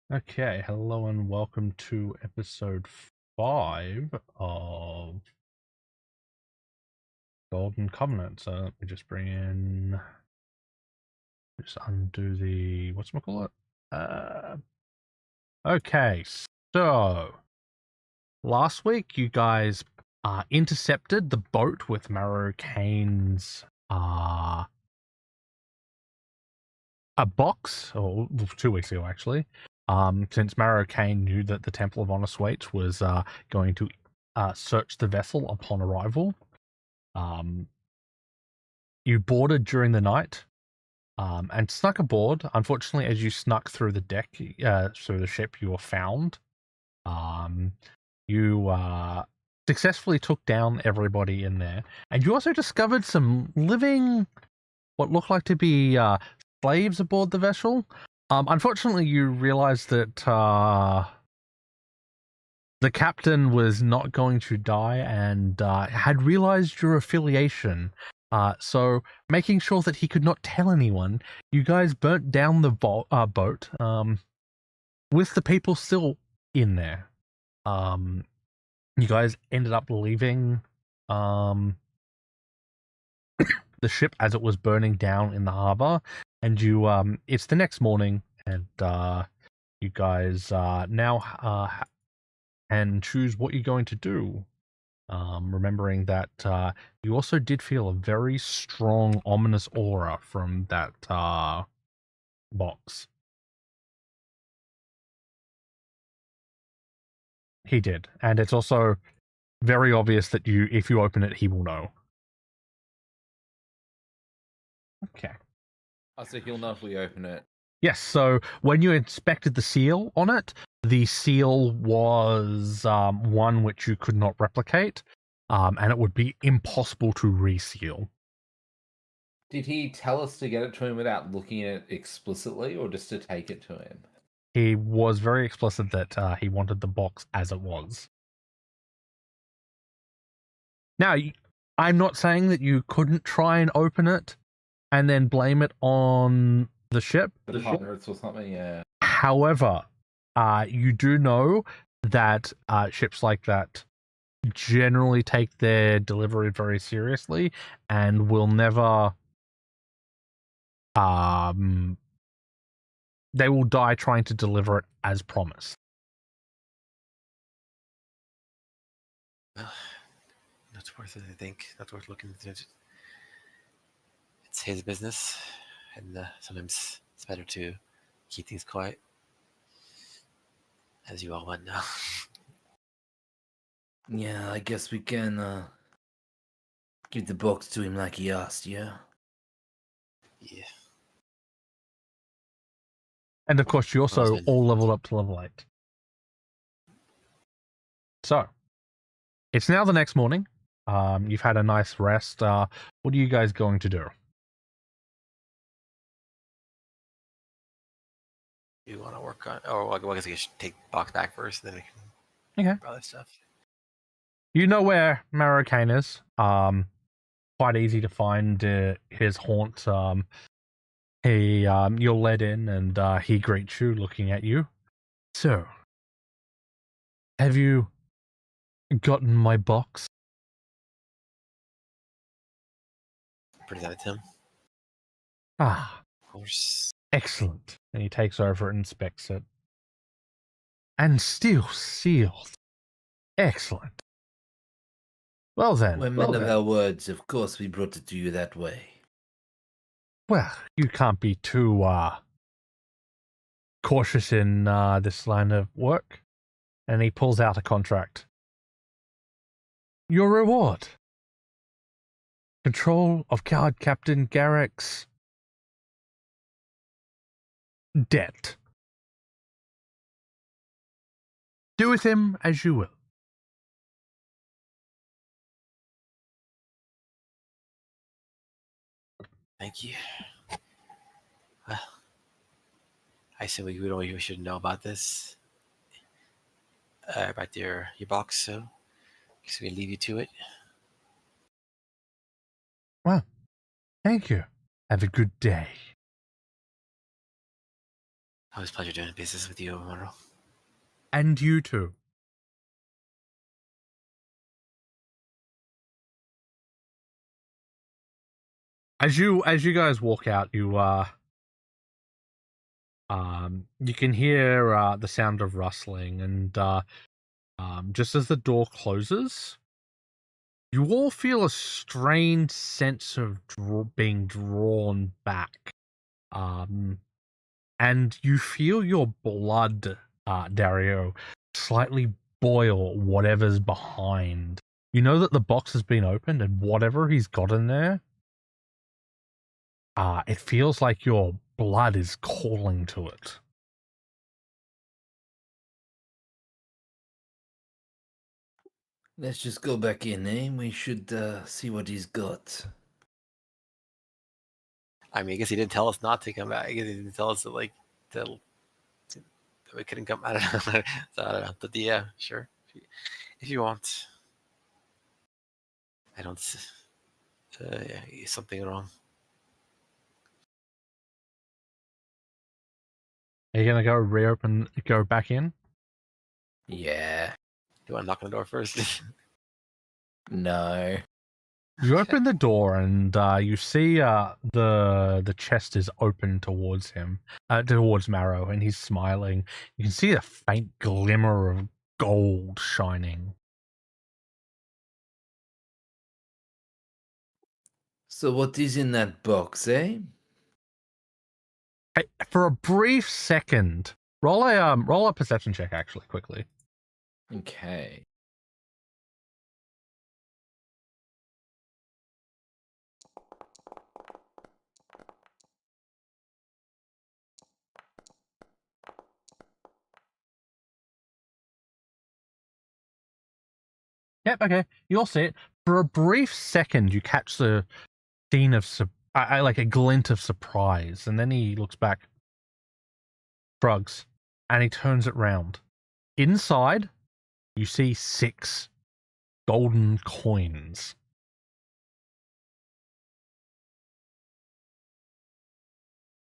Okay, hello and welcome to episode 5 of Golden Covenant. So let me just undo the, whatchamacallit? Okay, so last week you guys intercepted the boat with Marrow Kane's a box, or 2 weeks ago actually. Since Marrow Kane knew that the Temple of Honest Waits was going to search the vessel upon arrival, you boarded during the night and snuck aboard. Unfortunately, as you snuck through the deck, through the ship, you were found. You successfully took down everybody in there, and you also discovered some living, what looked like to be slaves aboard the vessel. Unfortunately, you realized that the captain was not going to die and had realized your affiliation. So, making sure that he could not tell anyone, you guys burnt down the boat with the people still in there. You guys ended up leaving the ship as it was burning down in the harbor, and it's the next morning, and you guys now and choose what you're going to do. Remembering that you also did feel a very strong, ominous aura from that box. He did, and it's also very obvious that if you open it, he will know. Okay. Oh, so he'll know if we open it. Yes, so when you inspected the seal on it, the seal was one which you could not replicate, and it would be impossible to reseal. Did he tell us to get it to him without looking at it explicitly, or just to take it to him? He was very explicit that he wanted the box as it was. Now, I'm not saying that you couldn't try and open it and then blame it on the ship. The pirates or something, yeah. However, you do know that ships like that generally take their delivery very seriously and will never they will die trying to deliver it as promised. Not worth it, I think. Not worth looking into it. It's his business, and sometimes it's better to keep things quiet, as you all want now. Yeah, I guess we can give the box to him like he asked, yeah? Yeah. And of course, you also all leveled up to level 8. So, it's now the next morning. You've had a nice rest. What are you guys going to do? You want to work on, or I guess I should take the box back first, then we can probably stuff. You know where Marrow-Kane is. Quite easy to find his haunt. You're led in, and he greets you, looking at you. So, have you gotten my box? Present it to him. Ah, of course. Excellent. And he takes over and inspects it. And still sealed. Excellent. Well then. We're men of our words, of course we brought it to you that way. Well, you can't be too cautious in this line of work. And he pulls out a contract. Your reward. Control of Guard Captain Garrick's debt. Do with him as you will. Thank you. Well, I said we should know about this. About your box, so I guess we can leave you to it. Well, thank you. Have a good day. Always a pleasure doing business with you, Monroe. And you too. As you guys walk out, you can hear the sound of rustling, and just as the door closes, you all feel a strange sense of being drawn back. And you feel your blood, Dario, slightly boil whatever's behind. You know that the box has been opened, and whatever he's got in there, it feels like your blood is calling to it. Let's just go back in, eh? We should see what he's got. I mean, I guess he didn't tell us not to come back. I guess he didn't tell us that, like, that we couldn't come. I don't know. So, I don't know. But yeah, sure. If you want. I don't. Yeah, something wrong. Are you gonna go back in? Yeah. Do I knock on the door first? No. You open the door, and you see the chest is open towards him, towards Marrow, and he's smiling. You can see a faint glimmer of gold shining. So what is in that box, eh? Hey, for a brief second, roll a perception check, actually, quickly. Okay. Yep, okay. You'll see it. For a brief second, you catch the scene of like a glint of surprise, and then he looks back, shrugs, and he turns it round. Inside, you see 6 golden coins.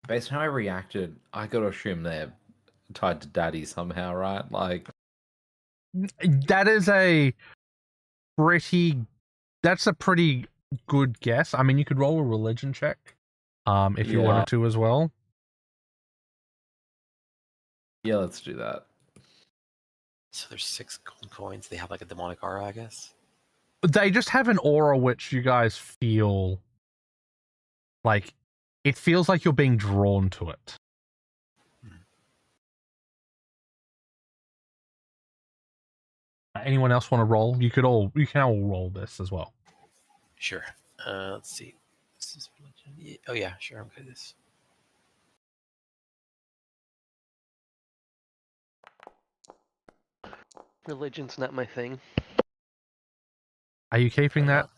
Based on how I reacted, I gotta assume they're tied to Daddy somehow, right? Like, That is that's a pretty good guess. I mean, you could roll a religion check, if you wanted to as well. yeah, let's do that. So there's 6 gold coins. They have like a demonic aura, I guess. They just have an aura which you guys feel like it feels like you're being drawn to it. Anyone else want to roll? You can all roll this as well. Sure. Let's see. This is religion. Oh yeah, sure. I'm good at this. Religion's not my thing. Are you keeping that?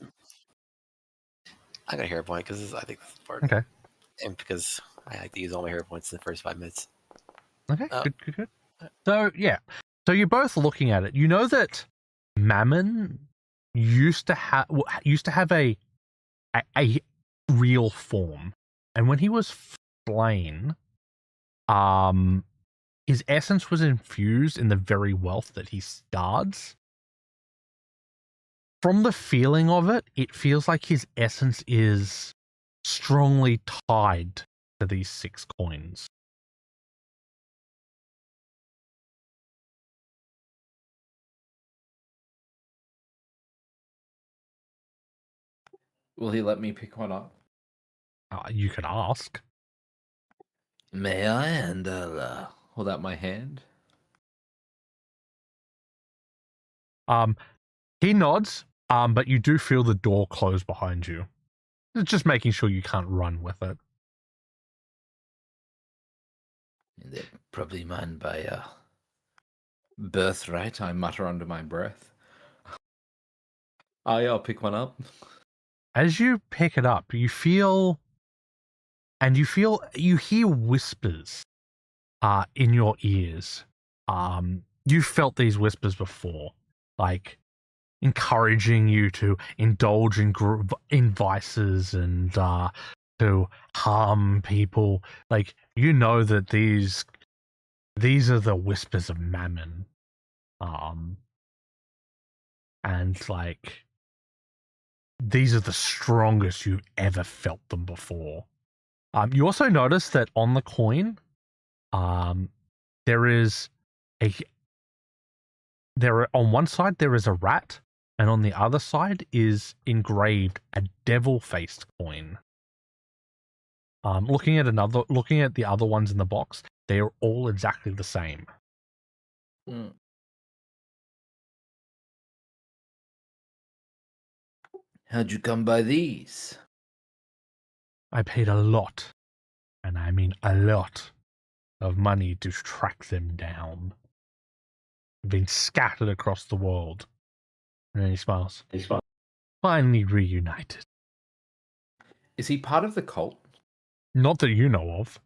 I got a hero point because I think this is part. Okay. And because I like to use all my hero points in the first 5 minutes. Okay, good. So, yeah. So you're both looking at it. You know that Mammon used to have a real form. And when he was slain, his essence was infused in the very wealth that he guards. From the feeling of it, it feels like his essence is strongly tied to these 6 coins. Will he let me pick one up? You could ask. May I? And I'll Hold out my hand. He nods, but you do feel the door close behind you. It's just making sure you can't run with it. They're probably mine by Birthright, I mutter under my breath. Oh yeah, I'll pick one up. As you pick it up, you hear whispers in your ears. You've felt these whispers before, like encouraging you to indulge in vices and to harm people. Like, you know that these these are the whispers of Mammon. And like, these are the strongest you've ever felt them before. You also notice that on the coin, there is on one side there is a rat, and on the other side is engraved a devil-faced coin. Looking at the other ones in the box, they are all exactly the same. Mm. How'd you come by these? I paid a lot, and I mean a lot, of money to track them down. They've been scattered across the world. And then he smiles. Finally reunited. Is he part of the cult? Not that you know of.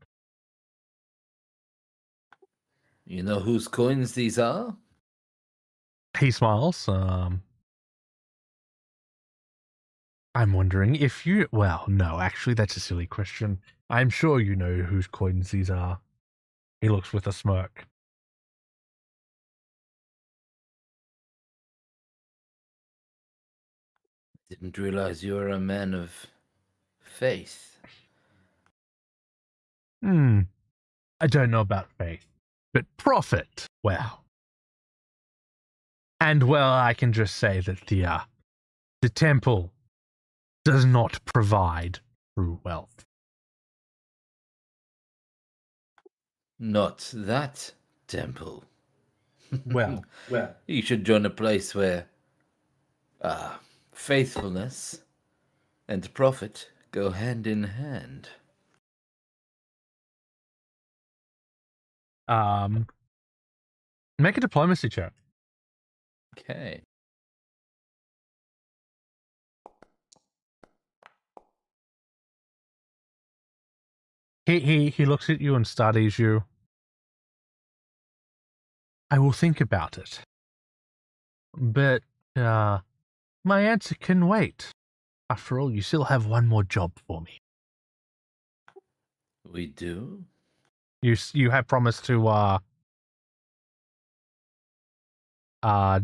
You know whose coins these are? He smiles. I'm wondering if you... Well, no, actually, that's a silly question. I'm sure you know whose coins these are. He looks with a smirk. Didn't realize you were a man of faith. I don't know about faith, but profit, well. And, well, I can just say that the temple does not provide true wealth. Not that temple. Well, You should join a place where faithfulness and profit go hand in hand. make a diplomacy check. Okay. He looks at you and studies you. I will think about it. But, my answer can wait. After all, you still have one more job for me. We do? You have promised to,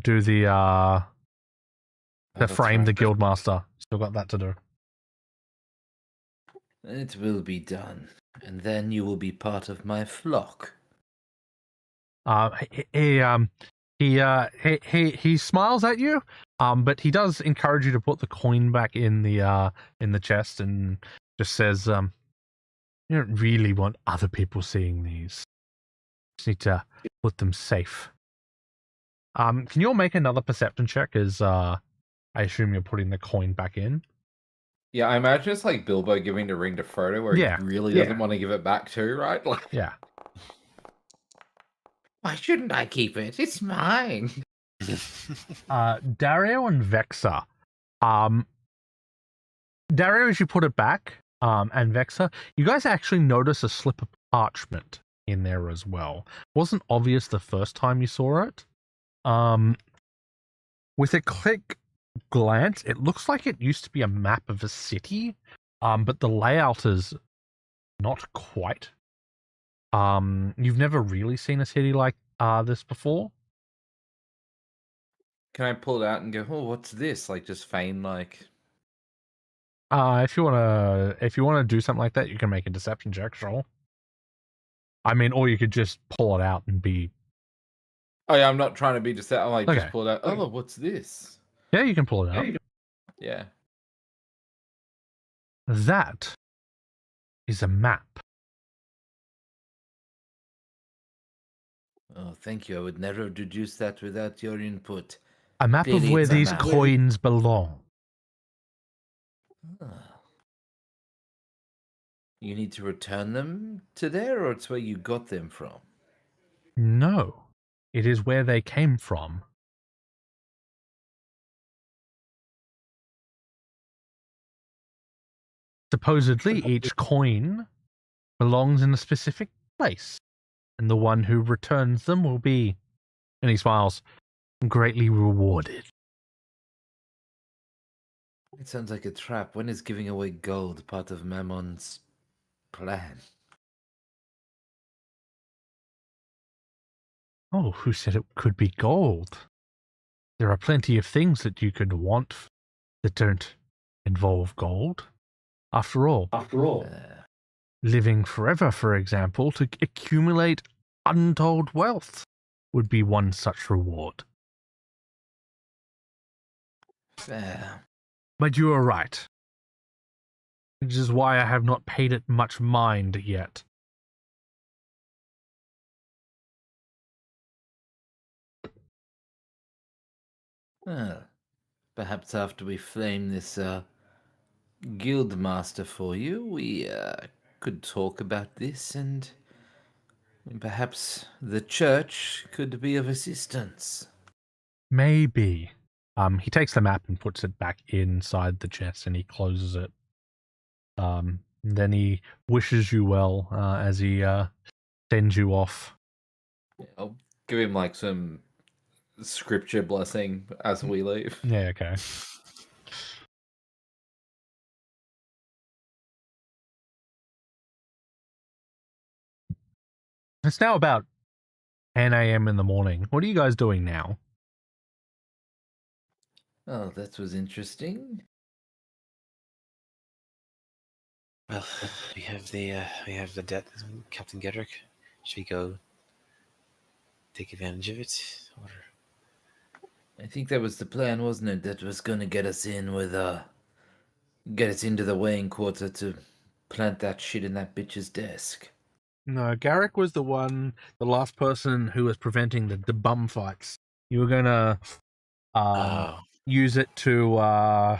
do the That's frame the right. Guildmaster. Still got that to do. It will be done. And then you will be part of my flock. He smiles at you, but he does encourage you to put the coin back in the chest and just says, you don't really want other people seeing these. Just need to put them safe. Can you all make another perception check as I assume you're putting the coin back in? Yeah, I imagine it's like Bilbo giving the ring to Frodo where Yeah. he really doesn't want to give it back too, right? Like, Yeah. why shouldn't I keep it? It's mine. Dario and Vexa. Dario, as you put it back, and Vexa, you guys actually notice a slip of parchment in there as well. Wasn't obvious the first time you saw it. With a quick glance, it looks like it used to be a map of a city, but the layout is not quite. You've never really seen a city like this before. Can I pull it out and go, oh, what's this? Like, just feign like... If you wanna do something like that, you can make a deception check, sure. I mean, or you could just pull it out and be... Oh, yeah, I'm not trying to be deceptive. I'm like, Okay. just pull it out. Oh, what's this? Yeah, you can pull it out. Yeah. That is a map. Oh, thank you. I would never have deduced that without your input. A map of Clearly where it's a these map. coins belong. Ah. You need to return them to there, or it's where you got them from? No, it is where they came from. Supposedly, each coin belongs in a specific place, and the one who returns them will be, and he smiles, greatly rewarded. It sounds like a trap. When is giving away gold part of Mammon's plan? Oh, who said it could be gold? There are plenty of things that you could want that don't involve gold. After all, living forever, for example, to accumulate untold wealth would be one such reward. Fair. But you are right. Which is why I have not paid it much mind yet. Well, perhaps after we flame this guild master for you, we could talk about this, and perhaps the church could be of assistance. Maybe. He takes the map and puts it back inside the chest, and he closes it. Then he wishes you well as he sends you off. I'll give him like some scripture blessing as we leave. Yeah, okay. It's now about 10 a.m. in the morning. What are you guys doing now? Oh, that was interesting. Well, we have the debt, Captain Gedrick. Should we go take advantage of it, or? I think that was the plan, wasn't it? That was going to get us in with get us into the weighing quarter to plant that shit in that bitch's desk. No, Garrick was the last person who was preventing the bum fights. You were gonna use it to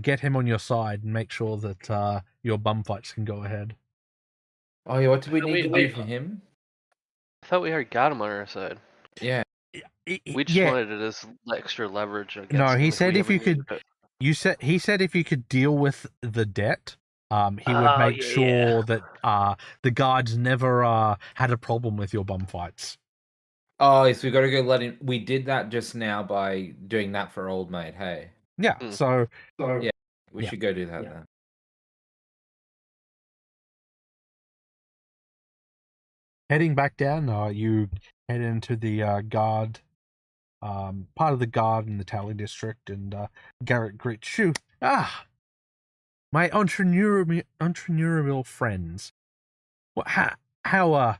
get him on your side and make sure that your bum fights can go ahead. Oh yeah, what do we need to do for him? I thought we already got him on our side. Yeah. We just wanted it as extra leverage against No, him he if said we if ever you could. needed it. He said if you could deal with the debt, he would make sure that the guards never had a problem with your bum fights. Oh, so we got to go let him. We did that just now by doing that for old mate. Hey. Yeah. So yeah, we should go do that then. Heading back down, you head into the guard, part of the guard in the Tally district, and Garrett greets you. Ah, my entrepreneurial friends. What? How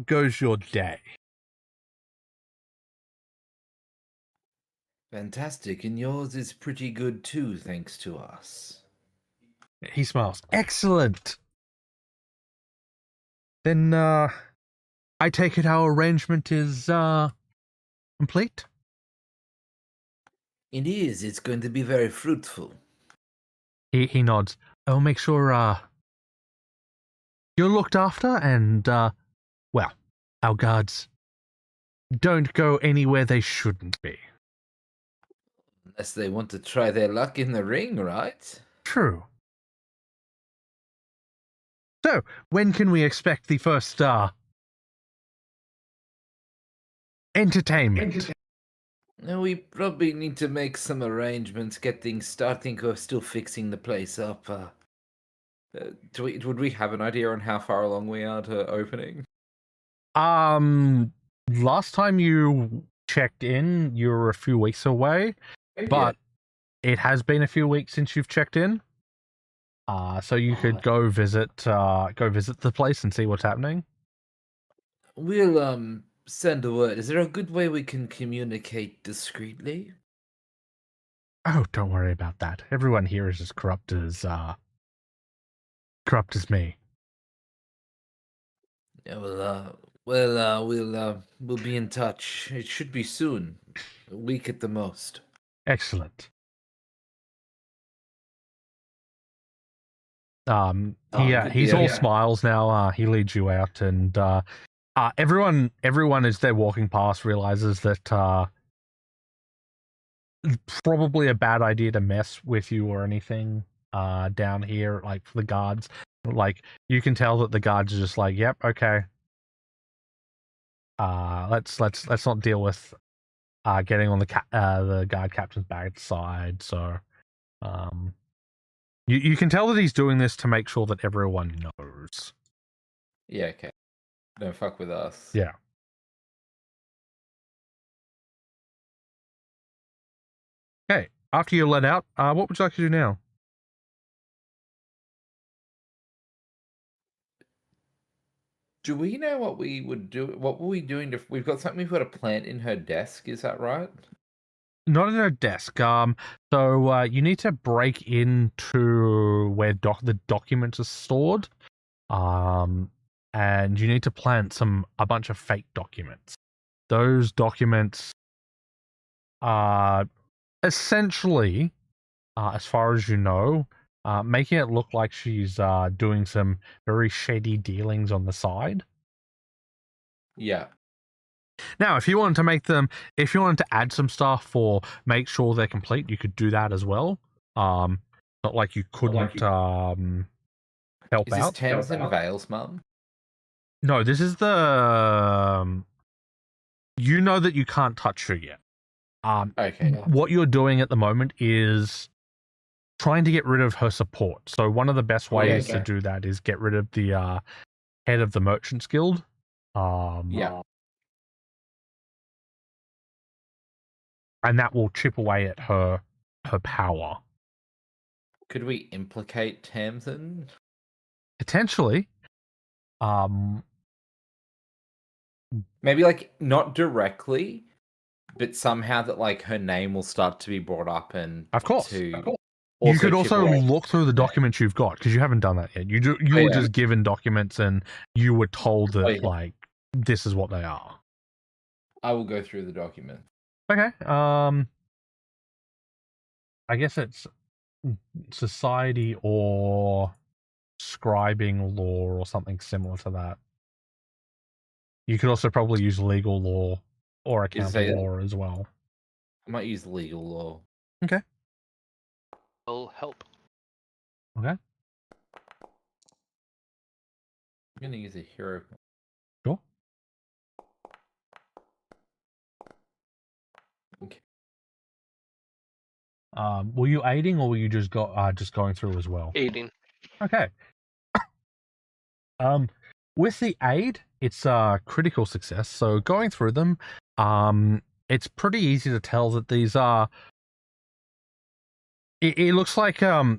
goes your day? Fantastic, and yours is pretty good too, thanks to us. He smiles. Excellent. Then, I take it our arrangement is, complete? It is. It's going to be very fruitful. He nods. I'll make sure, you're looked after and, well, our guards don't go anywhere they shouldn't be. Unless they want to try their luck in the ring, right? True. So, when can we expect the first, entertainment? Now, we probably need to make some arrangements, get things starting. We're still fixing the place up. Would we have an idea on how far along we are to opening? Last time you checked in, you were a few weeks away, but it has been a few weeks since you've checked in. So you could go visit the place and see what's happening. We'll send a word. Is there a good way we can communicate discreetly? Oh, don't worry about that. Everyone here is as corrupt as me. Yeah, we'll be in touch. It should be soon. A week at the most. Excellent. He's all smiles now. He leads you out, and everyone as they're walking past realizes that probably a bad idea to mess with you or anything down here, like for the guards. Like you can tell that the guards are just like, yep, okay. Let's not deal with getting on the guard captain's bad side. So you can tell that he's doing this to make sure that everyone knows. Yeah, okay. Don't fuck with us. Yeah. Okay, after you're let out, what would you like to do now? Do we know what we would do? What were we doing? We've got something we've got to plant in her desk. Is that right? Not in her desk. So you need to break into where the documents are stored. And you need to plant a bunch of fake documents. Those documents are essentially, as far as you know, making it look like she's doing some very shady dealings on the side. Yeah. Now, if you wanted to add some stuff or make sure they're complete, you could do that as well. Not like you couldn't help Is this out. Tamsin Vale's mum? No, this is the. You know that you can't touch her yet. Okay. What you're doing at the moment is trying to get rid of her support. So one of the best ways to do that is get rid of the head of the Merchants Guild. Yeah. And that will chip away at her power. Could we implicate Tamsin? Potentially. Maybe like not directly, but somehow that like her name will start to be brought up and Of course. Also you could chip also away. look through the documents you've got, because you haven't done that yet. You were just given documents and you were told that like this is what they are. I will go through the document. Okay. I guess it's society or scribing law or something similar to that. You could also probably use legal law or accounting law as well. I might use legal law. Okay. Will help. Okay. I'm gonna use a hero. Sure. Okay. Were you aiding or were you just going through as well? Aiding. Okay. With the aid, it's a critical success. So going through them, it's pretty easy to tell that these are. It looks like all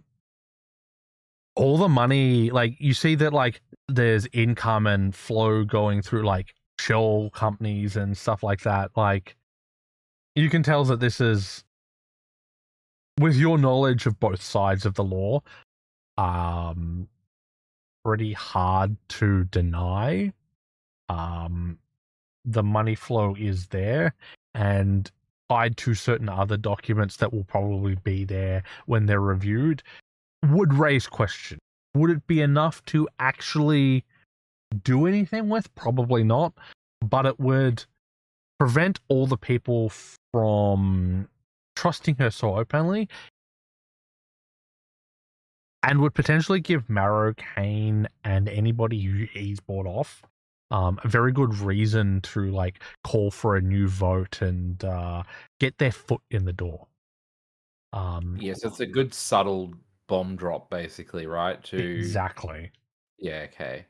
the money, like you see that like there's income and flow going through like shell companies and stuff like that. Like you can tell that this is, with your knowledge of both sides of the law, pretty hard to deny. The money flow is there and tied to certain other documents that will probably be there when they're reviewed would raise questions. Would it be enough to actually do anything with? Probably not, but it would prevent all the people from trusting her so openly and would potentially give Marrow, Kane, and anybody who he's bought off a very good reason to like call for a new vote and get their foot in the door. Yes, it's a good subtle bomb drop, basically, right? Exactly. Yeah. Okay.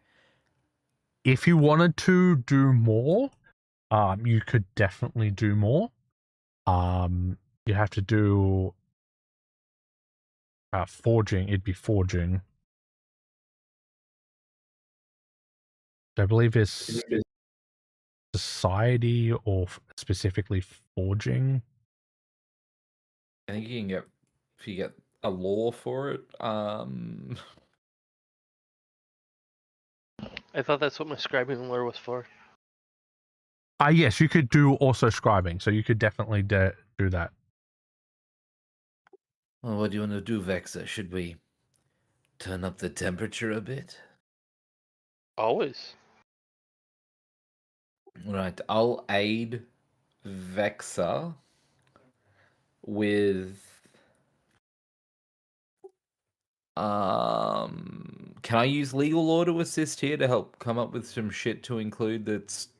If you wanted to do more, you could definitely do more. You have to do forging. It'd be forging. I believe it's society or specifically forging. I think you can get, if you get a law for it. I thought that's what my scribing lore was for. Yes, you could do also scribing, so you could definitely do that. Well, what do you want to do, Vexa? Should we turn up the temperature a bit? Always. Right, I'll aid Vexa with can I use legal law to assist here to help come up with some shit to include that's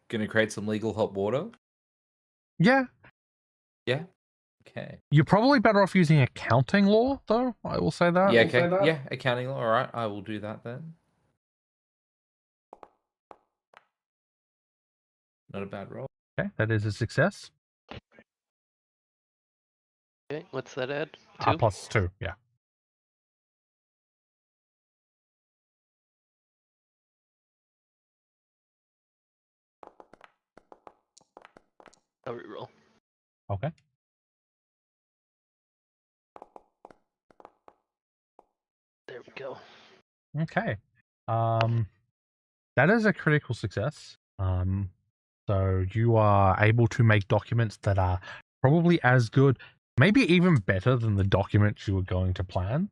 gonna create some legal hot water? Yeah. Yeah. Okay. You're probably better off using accounting law, though. I will say that. Yeah, okay. Yeah, accounting law. Alright, I will do that then. Not a bad roll. Okay, that is a success. Okay, what's that add? 2? +2, yeah. I'll reroll. Okay. There we go. Okay. That is a critical success. So you are able to make documents that are probably as good, maybe even better than the documents you were going to plan.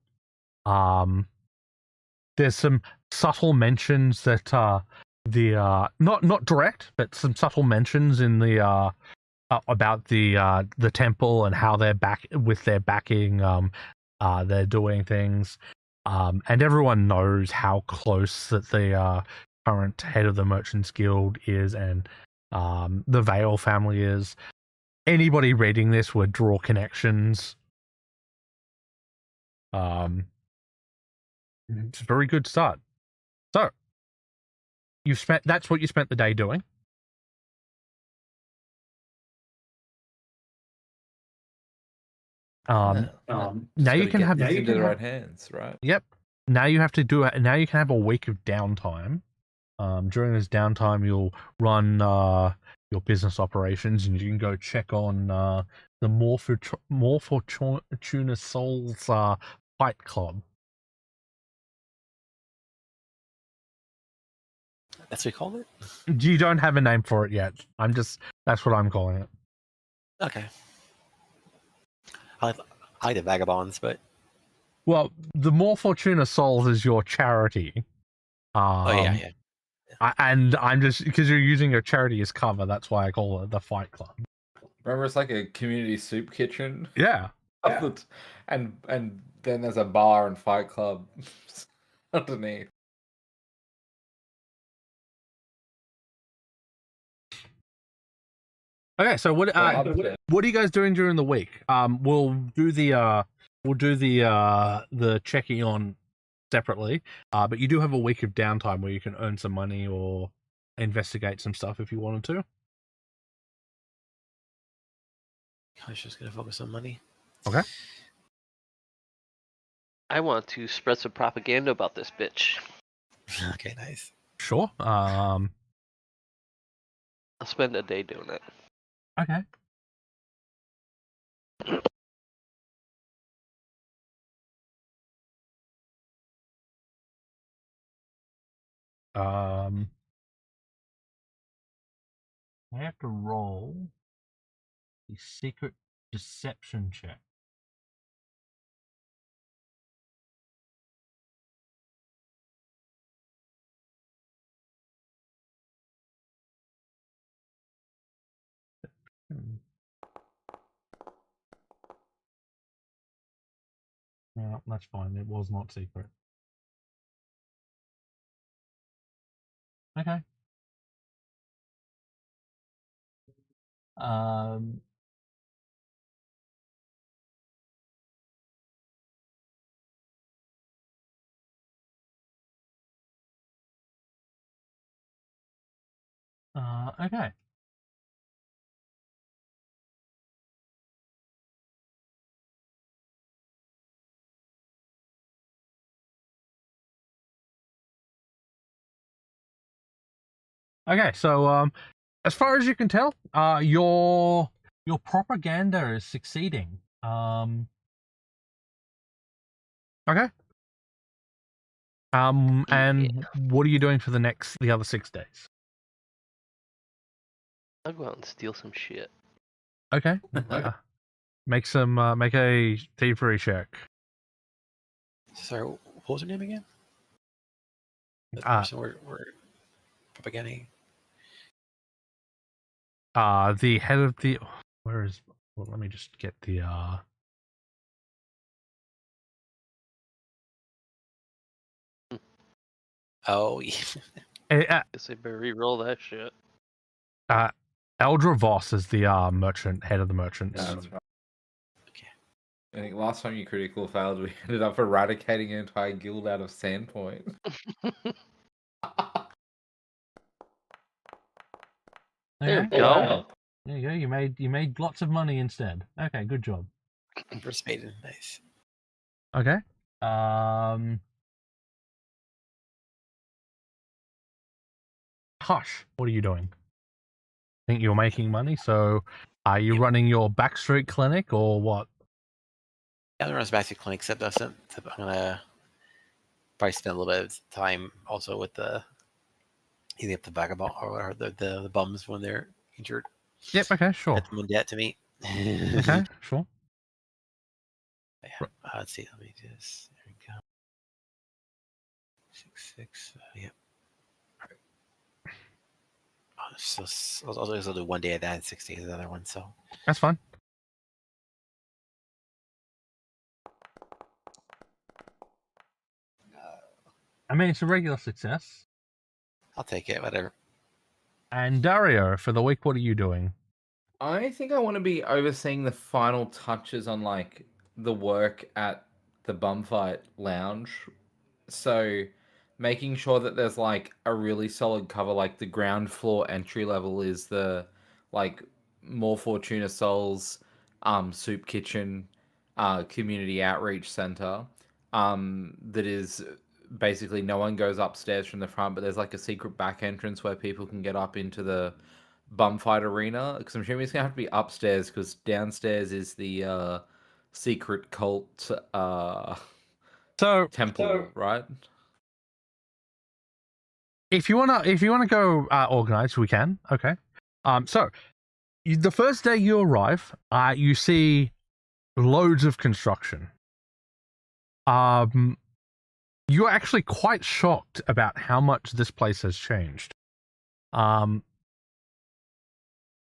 There's some subtle mentions that not direct, but some subtle mentions in the about the temple and how they're back with their backing. They're doing things, and everyone knows how close that the current head of the Merchants Guild is, and the Vale family is. Anybody reading this would draw connections. It's a very good start. So that's what you spent the day doing. Now you can have into the right hands, right? Yep. Now you have to do it. Now you can have a week of downtime. During this downtime, you'll run your business operations, and you can go check on the More Fortuna Souls Fight Club. That's what we call it? You don't have a name for it yet. That's what I'm calling it. Okay. I like the Vagabonds, but... Well, the More Fortuna Souls is your charity. yeah. And I'm just, because you're using your charity as cover, that's why I call it the Fight Club. Remember, it's like a community soup kitchen. Yeah. And then there's a bar and fight club underneath. Okay, so what are you guys doing during the week? We'll do the checking on separately, but you do have a week of downtime where you can earn some money or investigate some stuff if you wanted to. I was just gonna focus on money. Okay. I want to spread some propaganda about this bitch. Okay, nice. Sure. I'll spend a day doing it. Okay. I have to roll the secret deception check. No, that's fine. It was not secret. Okay. Okay. Okay, so as far as you can tell, your propaganda is succeeding. Okay. And what are you doing for the other 6 days? I'll go out and steal some shit. Okay. Make a thievery check. Sorry, what was her name again? The person we're propaganding. The head of the let me just get the Oh, yeah. Guess I better re-roll that shit. Eldra Voss is the head of the merchants. Yeah, that's right. Okay. I think last time you critical failed, we ended up eradicating an entire guild out of Sandpoint. There Okay. we go. Wow. There you go. You made lots of money instead. Okay, good job. First maiden, nice. Okay. Hush, what are you doing? Think you're making money, so are you running your backstreet clinic or what? Yeah, the rest back to clinic, except I'm gonna probably spend a little bit of time also with the healing up the vagabond or the bums when they're injured. Yep, okay, sure. Let them in debt to me. Okay, sure. Yeah. Let's see. Let me do this. There we go. 6. Yep. All right. So I'll also do 1 day of that and 6 days of the other one. So That's fine. I mean, it's a regular success. I'll take it. Whatever. And Dario, for the week, what are you doing? I think I want to be overseeing the final touches on like the work at the Bumfight Lounge. So making sure that there's like a really solid cover, like the ground floor entry level is the like More Fortuna Souls soup kitchen community outreach center. That is basically no one goes upstairs from the front, but there's like a secret back entrance where people can get up into the Bumfight arena, because I'm assuming it's gonna have to be upstairs because downstairs is the secret cult temple, right? If you wanna go organize, we can. Okay. So the first day you arrive, you see loads of construction. You're actually quite shocked about how much this place has changed.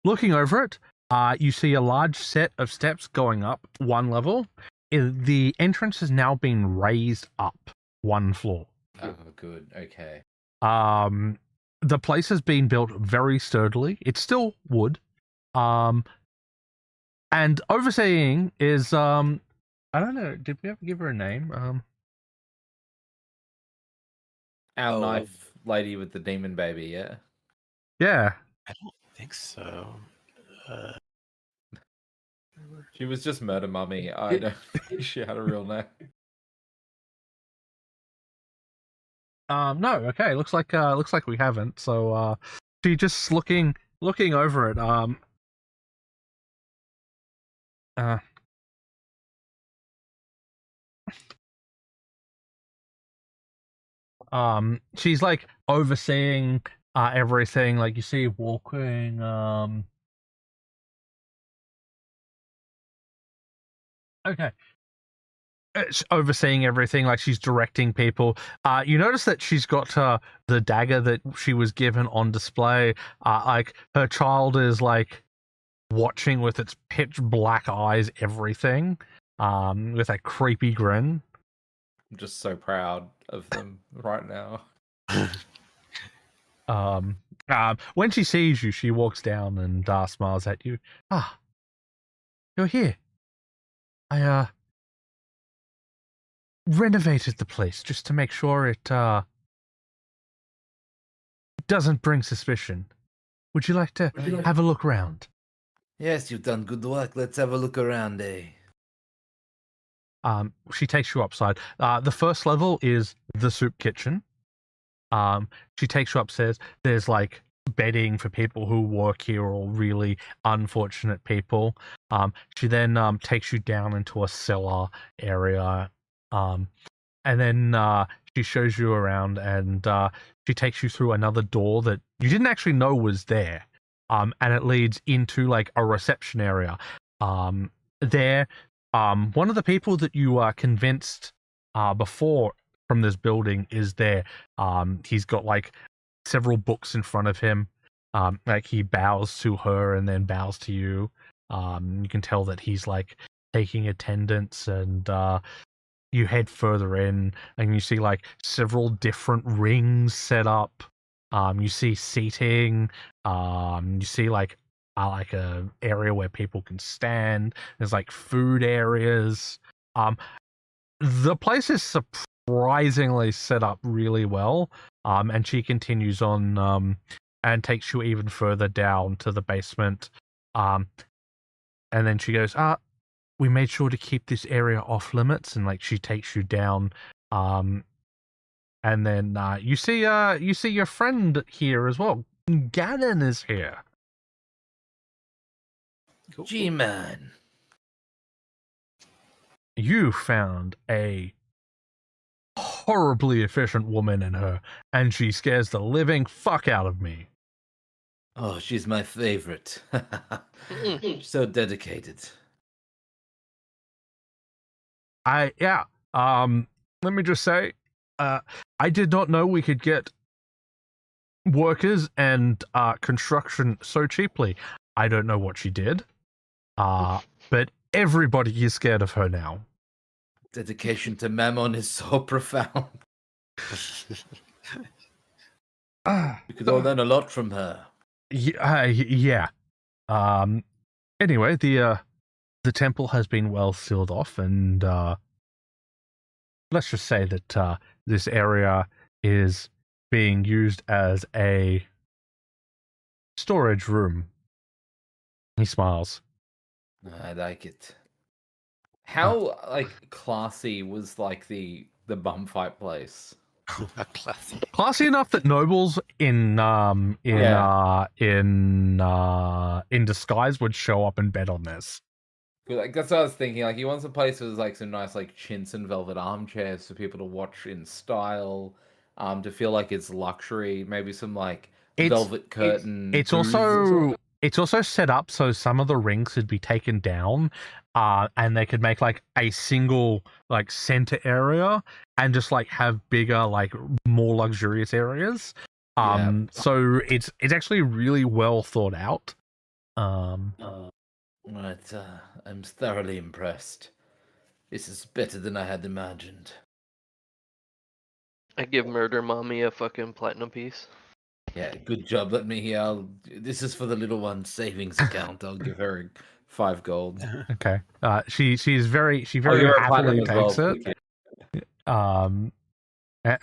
Looking over it, you see a large set of steps going up one level. The entrance has now been raised up one floor. Oh, good. Okay. The place has been built very sturdily. It's still wood. And overseeing is I don't know. Did we ever give her a name? Our knife lady with the demon baby, yeah. Yeah. I don't think so. She was just Murder Mummy. I don't think she had a real name. No. Okay. Looks like we haven't. So she just looking over it. She's like overseeing everything. Like you see walking. Okay. It's overseeing everything, like she's directing people. You notice that she's got the dagger that she was given on display. Like her child is like watching with its pitch black eyes everything, with a creepy grin. I'm just so proud of them right now. When she sees you, she walks down and smiles at you. Ah, you're here. I renovated the place just to make sure it doesn't bring suspicion. Would you like to have a look around? Yes, you've done good work. Let's have a look around, eh? She takes you upside. The first level is the soup kitchen. She takes you upstairs. There's like bedding for people who work here or really unfortunate people. She then takes you down into a cellar area. And then she shows you around, and she takes you through another door that you didn't actually know was there. And it leads into like a reception area. There, one of the people that you convinced before from this building is there. He's got like several books in front of him. Like he bows to her and then bows to you. You can tell that he's like taking attendance, and you head further in and you see like several different rings set up. You see seating. You see like a area where people can stand. There's like food areas. The place is surprisingly set up really well. And she continues on and takes you even further down to the basement. And then she goes, we made sure to keep this area off limits, and like she takes you down, and then you see your friend here as well. Gannon is here. Cool. G-Man. You found a horribly efficient woman in her, and she scares the living fuck out of me. Oh, she's my favorite. She's so dedicated. Let me just say, I did not know we could get workers and construction so cheaply. I don't know what she did, but everybody is scared of her now. Dedication to Mammon is so profound. We could all learn a lot from her. Yeah. Anyway, the temple has been well sealed off, and let's just say that this area is being used as a storage room. He smiles. I like it. How like classy was like the bum fight place? Classic. Classy enough that nobles in disguise would show up and bet on this. Like that's what I was thinking. Like he wants a place with like some nice like chintz and velvet armchairs for people to watch in style, to feel like it's luxury. Maybe some like velvet curtain. It's booths as well. also set up so some of the rings could be taken down, and they could make like a single like center area and just like have bigger, like more luxurious areas. So it's actually really well thought out. Right, I'm thoroughly impressed. This is better than I had imagined. I give Murder Mommy a fucking platinum piece. Yeah, good job. Let me hear. This is for the little one's savings account. I'll give her 5 gold. Okay. She very you're a happily platinum as takes well, it. okay.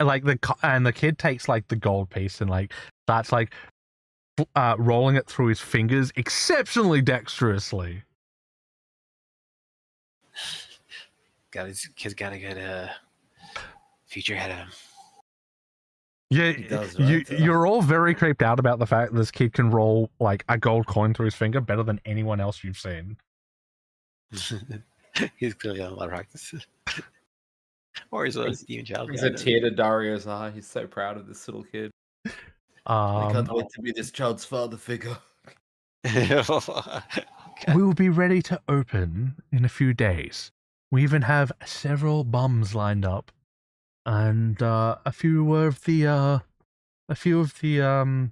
Like the kid takes like the gold piece and like that's like rolling it through his fingers exceptionally dexterously. Kid's got a good future ahead of him. Yeah, He does, right? you're all very creeped out about the fact that this kid can roll like a gold coin through his finger better than anyone else you've seen. He's clearly got a lot of practice. Or he's a demon child. He's a tear to Dario's eye. He's so proud of this little kid. I can't wait to be this child's father figure. We will be ready to open in a few days. We even have several bums lined up, and a few of the the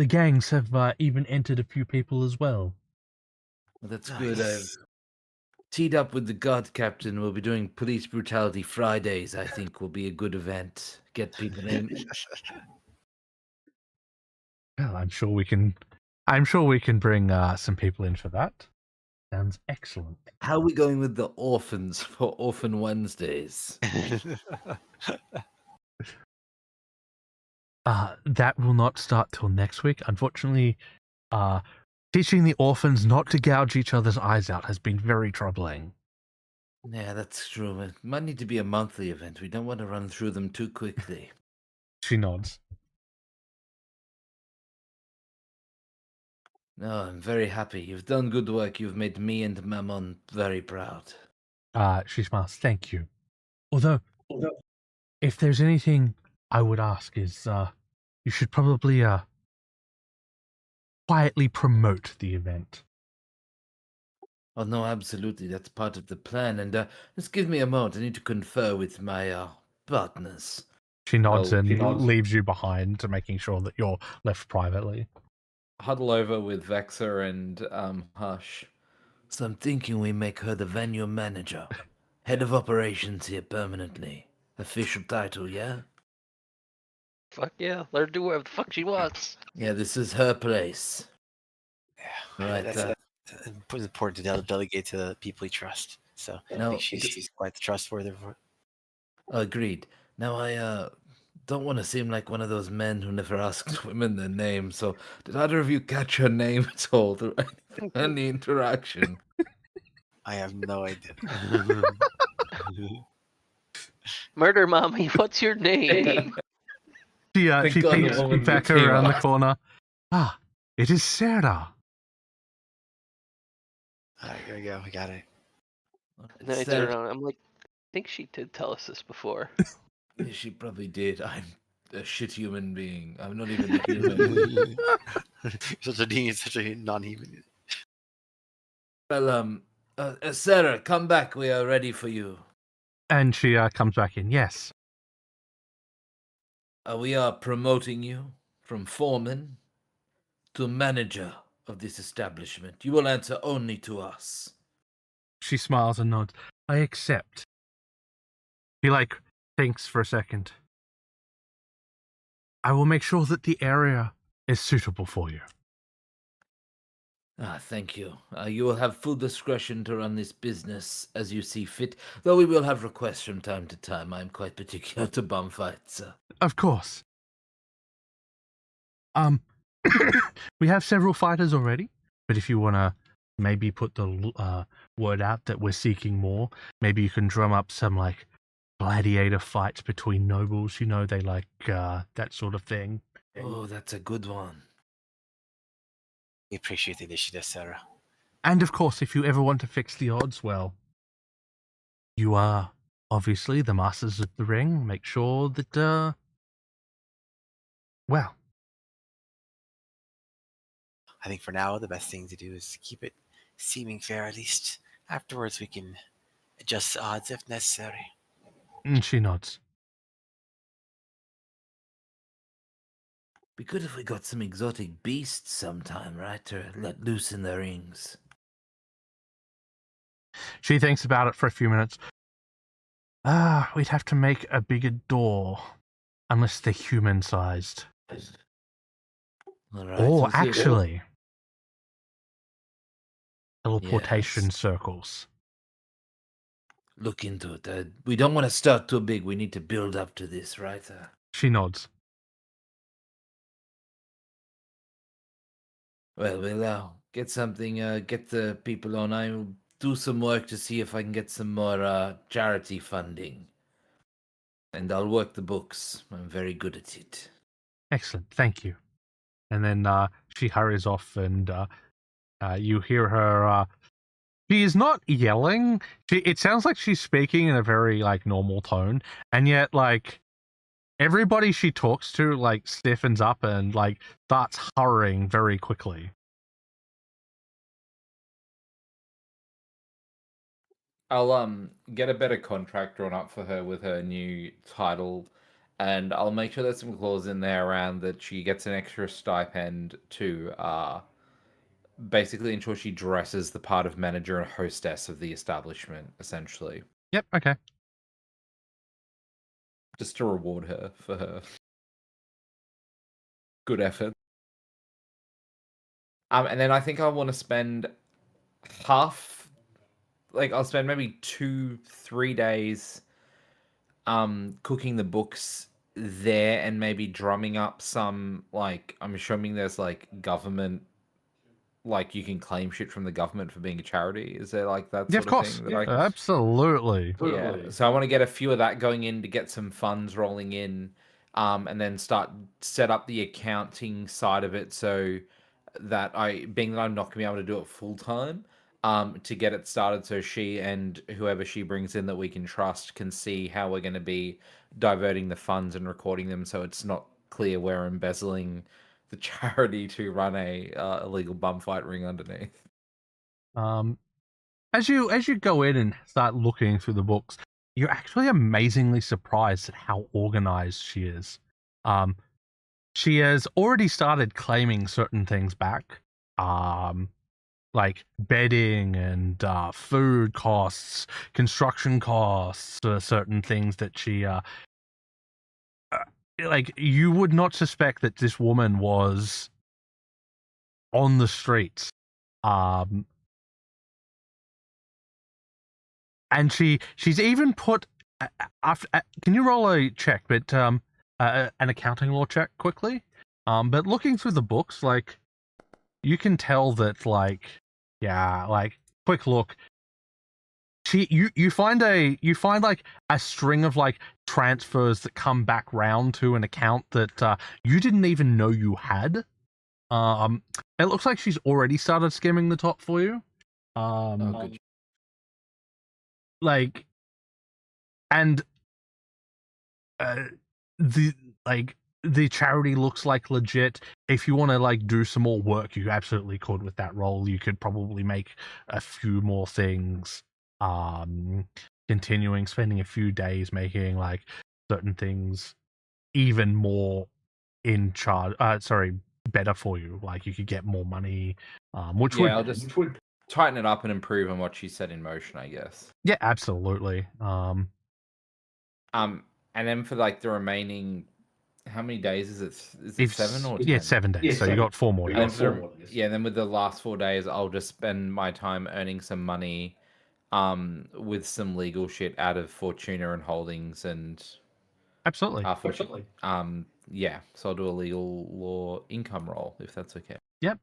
gangs have even entered a few people as well. Well, that's good. I've teed up with the guard captain. We'll be doing police brutality Fridays. I think will be a good event. Get people in. Well, I'm sure we can bring some people in for that. Sounds excellent. How are we going with the orphans for Orphan Wednesdays? That will not start till next week. Unfortunately, teaching the orphans not to gouge each other's eyes out has been very troubling. Yeah, that's true. It might need to be a monthly event. We don't want to run through them too quickly. She nods. No, I'm very happy. You've done good work. You've made me and Mammon very proud. She smiles. Thank you. Although, if there's anything I would ask is, you should probably quietly promote the event. Oh, no, absolutely. That's part of the plan. And just give me a moment. I need to confer with my partners. She nods and leaves you behind to making sure that you're left privately. Huddle over with Vexer and Hush. So I'm thinking we make her the venue manager. Head of operations here permanently. Official title, yeah? Fuck yeah, let her do whatever the fuck she wants. Yeah, this is her place. Yeah, Right, that's it's important to delegate to the people you trust. So I No, think she's quite trustworthy. Agreed. Now, I don't want to seem like one of those men who never asks women their name. So, did either of you catch her name at all through any interaction? I have no idea. Murder mommy, what's your name? She Thank she God the peeks woman back became around the us. corner. Ah, it is Sarah. All right, here we go. We got it. And then I turn around. I'm like, I think she did tell us this before. Yeah, she probably did. I'm a shit human being. I'm not even a human. Such a non-human. Well, Sarah, come back. We are ready for you. And she comes back in. Yes. We are promoting you from foreman to manager of this establishment. You will answer only to us. She smiles and nods. I accept. He thinks for a second. I will make sure that the area is suitable for you. Thank you. You will have full discretion to run this business as you see fit, though we will have requests from time to time. I am quite particular to bum fights. Of course. We have several fighters already, but if you want to maybe put the word out that we're seeking more, maybe you can drum up some gladiator fights between nobles. You know, they like that sort of thing. Oh, that's a good one. We appreciate the initiative, Sarah. And of course, if you ever want to fix the odds, well, you are obviously the masters of the ring. Make sure that, well. I think for now, the best thing to do is keep it seeming fair. At least afterwards, we can adjust the odds if necessary. And she nods. Be good if we got some exotic beasts sometime, right? To let loose in the rings. She thinks about it for a few minutes. We'd have to make a bigger door. Unless they're human-sized. All right, Or we'll see. actually, teleportation Yes. circles. Look into it. We don't want to start too big. We need to build up to this, right? She nods. Well, we'll get something, get the people on. I'll do some work to see if I can get some more charity funding. And I'll work the books. I'm very good at it. Excellent, thank you. And then she hurries off, and you hear her. She is not yelling. It sounds like she's speaking in a very normal tone, and yet everybody she talks to stiffens up and starts hurrying very quickly. I'll get a better contract drawn up for her with her new title, and I'll make sure there's some clause in there around that she gets an extra stipend to basically ensure she dresses the part of manager and hostess of the establishment, essentially. Yep, okay. Just to reward her for her good effort. And then I think I want to spend half, I'll spend maybe 2-3 days cooking the books there and maybe drumming up some, I'm assuming there's government, you can claim shit from the government for being a charity. Is there that Yeah, sort of course. thing? That Absolutely. Yeah. So I want to get a few of that going in to get some funds rolling in, and then set up the accounting side of it so that being that I'm not gonna be able to do it full time, to get it started so she and whoever she brings in that we can trust can see how we're gonna be diverting the funds and recording them, so it's not clear we're embezzling the charity to run a illegal bum fight ring underneath. As you go in and start looking through the books, you're actually amazingly surprised at how organized she is. She has already started claiming certain things back, like bedding and food costs, construction costs, certain things that she you would not suspect that this woman was on the streets. And she's even put after. Can you roll a check? But an accounting law check quickly. But looking through the books, like, you can tell that, like, yeah, like, quick look. You find like a string of like transfers that come back round to an account that you didn't even know you had. It looks like she's already started skimming the top for you. Good. Like, and the the charity looks like legit. If you want to like do some more work, you absolutely could with that role. You could probably make a few more things. Continuing spending a few days making like certain things even more in charge. Better for you. Like you could get more money. Which I'll just tighten it up and improve on what she set in motion, I guess. Yeah, absolutely. And then for like the remaining, how many days is it? Is it 7 or 10? Yeah, 7 days. So you got 4 more days. Yeah, then with the last 4 days, I'll just spend my time earning some money, with some legal shit out of Fortuna and Holdings and. Absolutely. Yeah. So I'll do a legal law income roll if that's okay. Yep.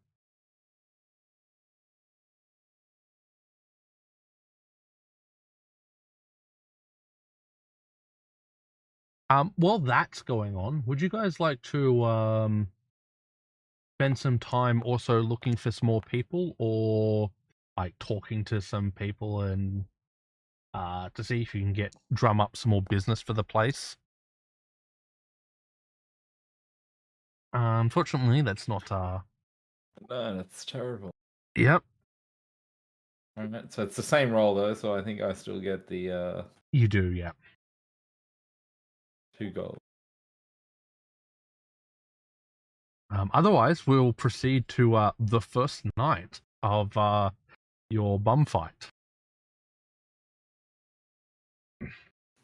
While that's going on, would you guys like to spend some time also looking for some more people, or like talking to some people and to see if you can drum up some more business for the place? Unfortunately, that's not. No, that's terrible. Yep. All right, so it's the same roll though, so I think I still get the. You do, yeah. 2 gold. Otherwise, we'll proceed to the first night of your bum fight.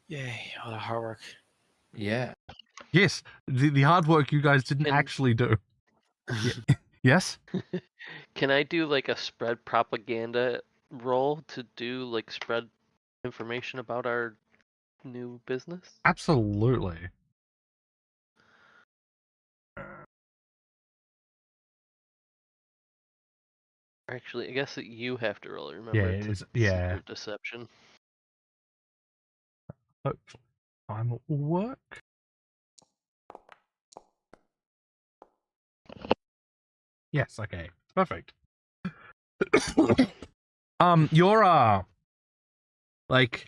Yay, all the hard work. Yeah. Yes, the hard work you guys didn't actually do. Yes? Can I do like a spread propaganda role to do like spread information about our new business? Absolutely. Actually, I guess that you have to roll. Remember, Yeah, it's it is. a Yeah. secret deception. Hopefully, time will work. Yes. Okay. Perfect. You're like,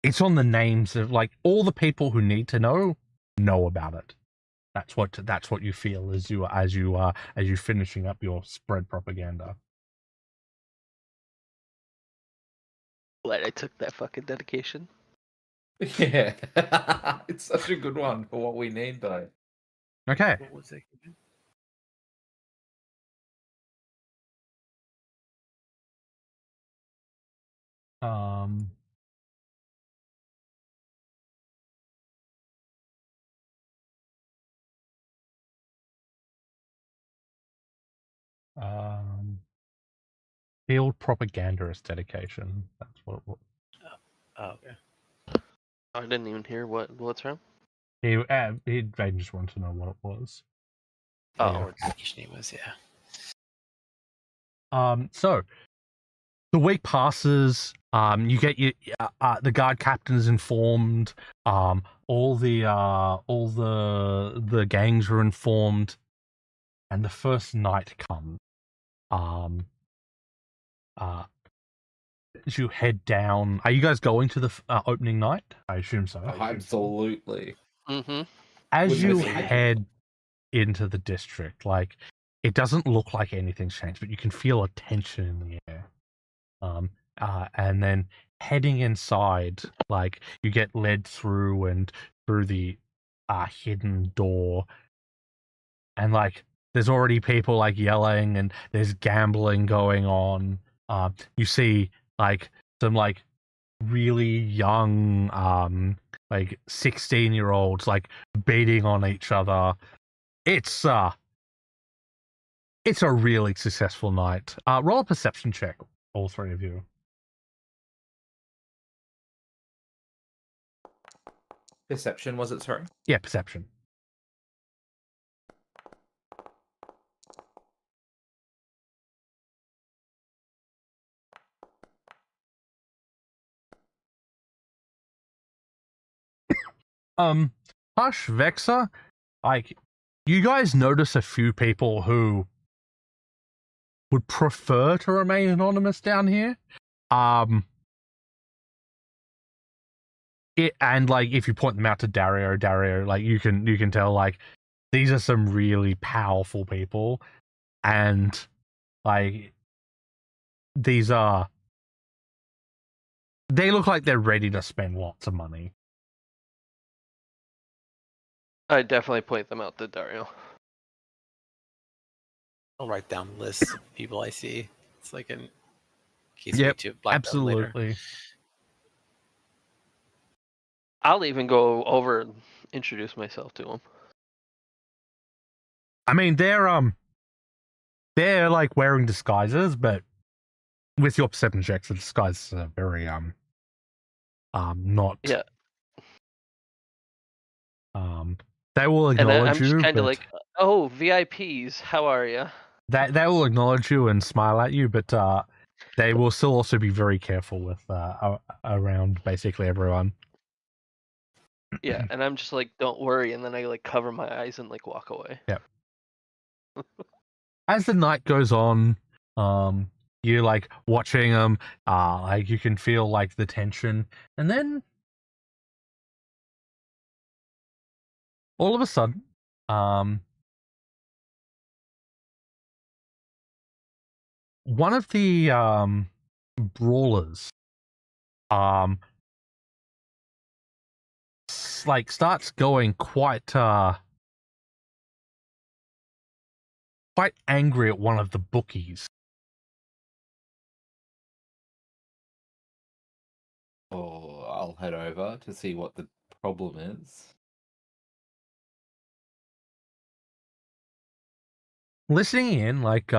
it's on the names of like all the people who need to know about it. That's what you feel as you finishing up your spread propaganda. Glad I took that fucking dedication. Yeah. It's such a good one for what we need though. Okay. What was it? Um. Field propagandist dedication. That's what it was. Oh, okay. I didn't even hear what's wrong. They just wanted to know what it was. Oh, What the dedication name was, yeah. So the week passes. You get the guard captain is informed. All the gangs are informed, and the first night comes. As you head down, are you guys going to the opening night? I assume so. Absolutely. Mm-hmm. As you head into the district, like, it doesn't look like anything's changed, but you can feel a tension in the air. And then heading inside, like, you get led through the hidden door, and like there's already people like yelling, and there's gambling going on. You see like some like really young like 16-year-olds like beating on each other. It's a really successful night. Roll a perception check, all three of you. Perception, was it? Sorry. Yeah, perception. Hush, Vexa, like, you guys notice a few people who would prefer to remain anonymous down here. And like, if you point them out to Dario, like, you can tell, like, these are some really powerful people, and like, they look like they're ready to spend lots of money. I definitely point them out to Dario. I'll write down lists of people I see. It's like in case we Yep, need to black them later. absolutely. I'll even go over and introduce myself to him. I mean, they're like wearing disguises, but with your perception checks, the disguises are very not. Yeah. They will And acknowledge I'm just you, kind of but like, oh, VIPs, how are you? they will acknowledge you and smile at you, but they will still also be very careful with around basically everyone. Yeah, and I'm just like, don't worry, and then I like cover my eyes and like walk away. Yep. As the night goes on, you're like watching them, like you can feel like the tension, and then all of a sudden, one of the brawlers like starts going quite angry at one of the bookies. Oh, I'll head over to see what the problem is. Listening in, like,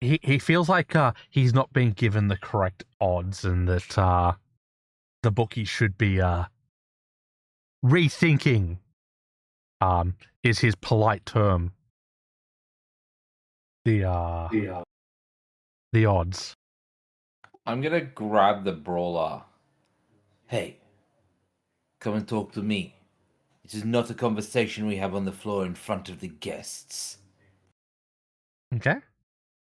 he feels like he's not being given the correct odds, and that the bookie should be rethinking is his polite term the odds. I'm gonna grab the brawler. Hey, come and talk to me. It is not a conversation we have on the floor in front of the guests. Okay.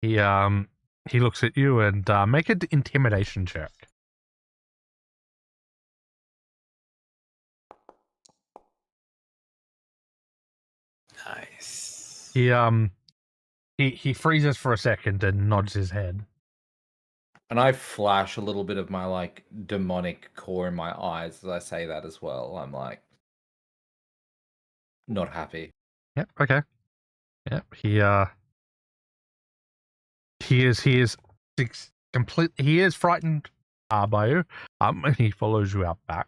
He looks at you and make an intimidation check. Nice. He freezes for a second and nods his head. And I flash a little bit of my like demonic core in my eyes as I say that as well. I'm like not happy. Yep. Okay. Yep. He is completely. He is frightened by you. And he follows you out back.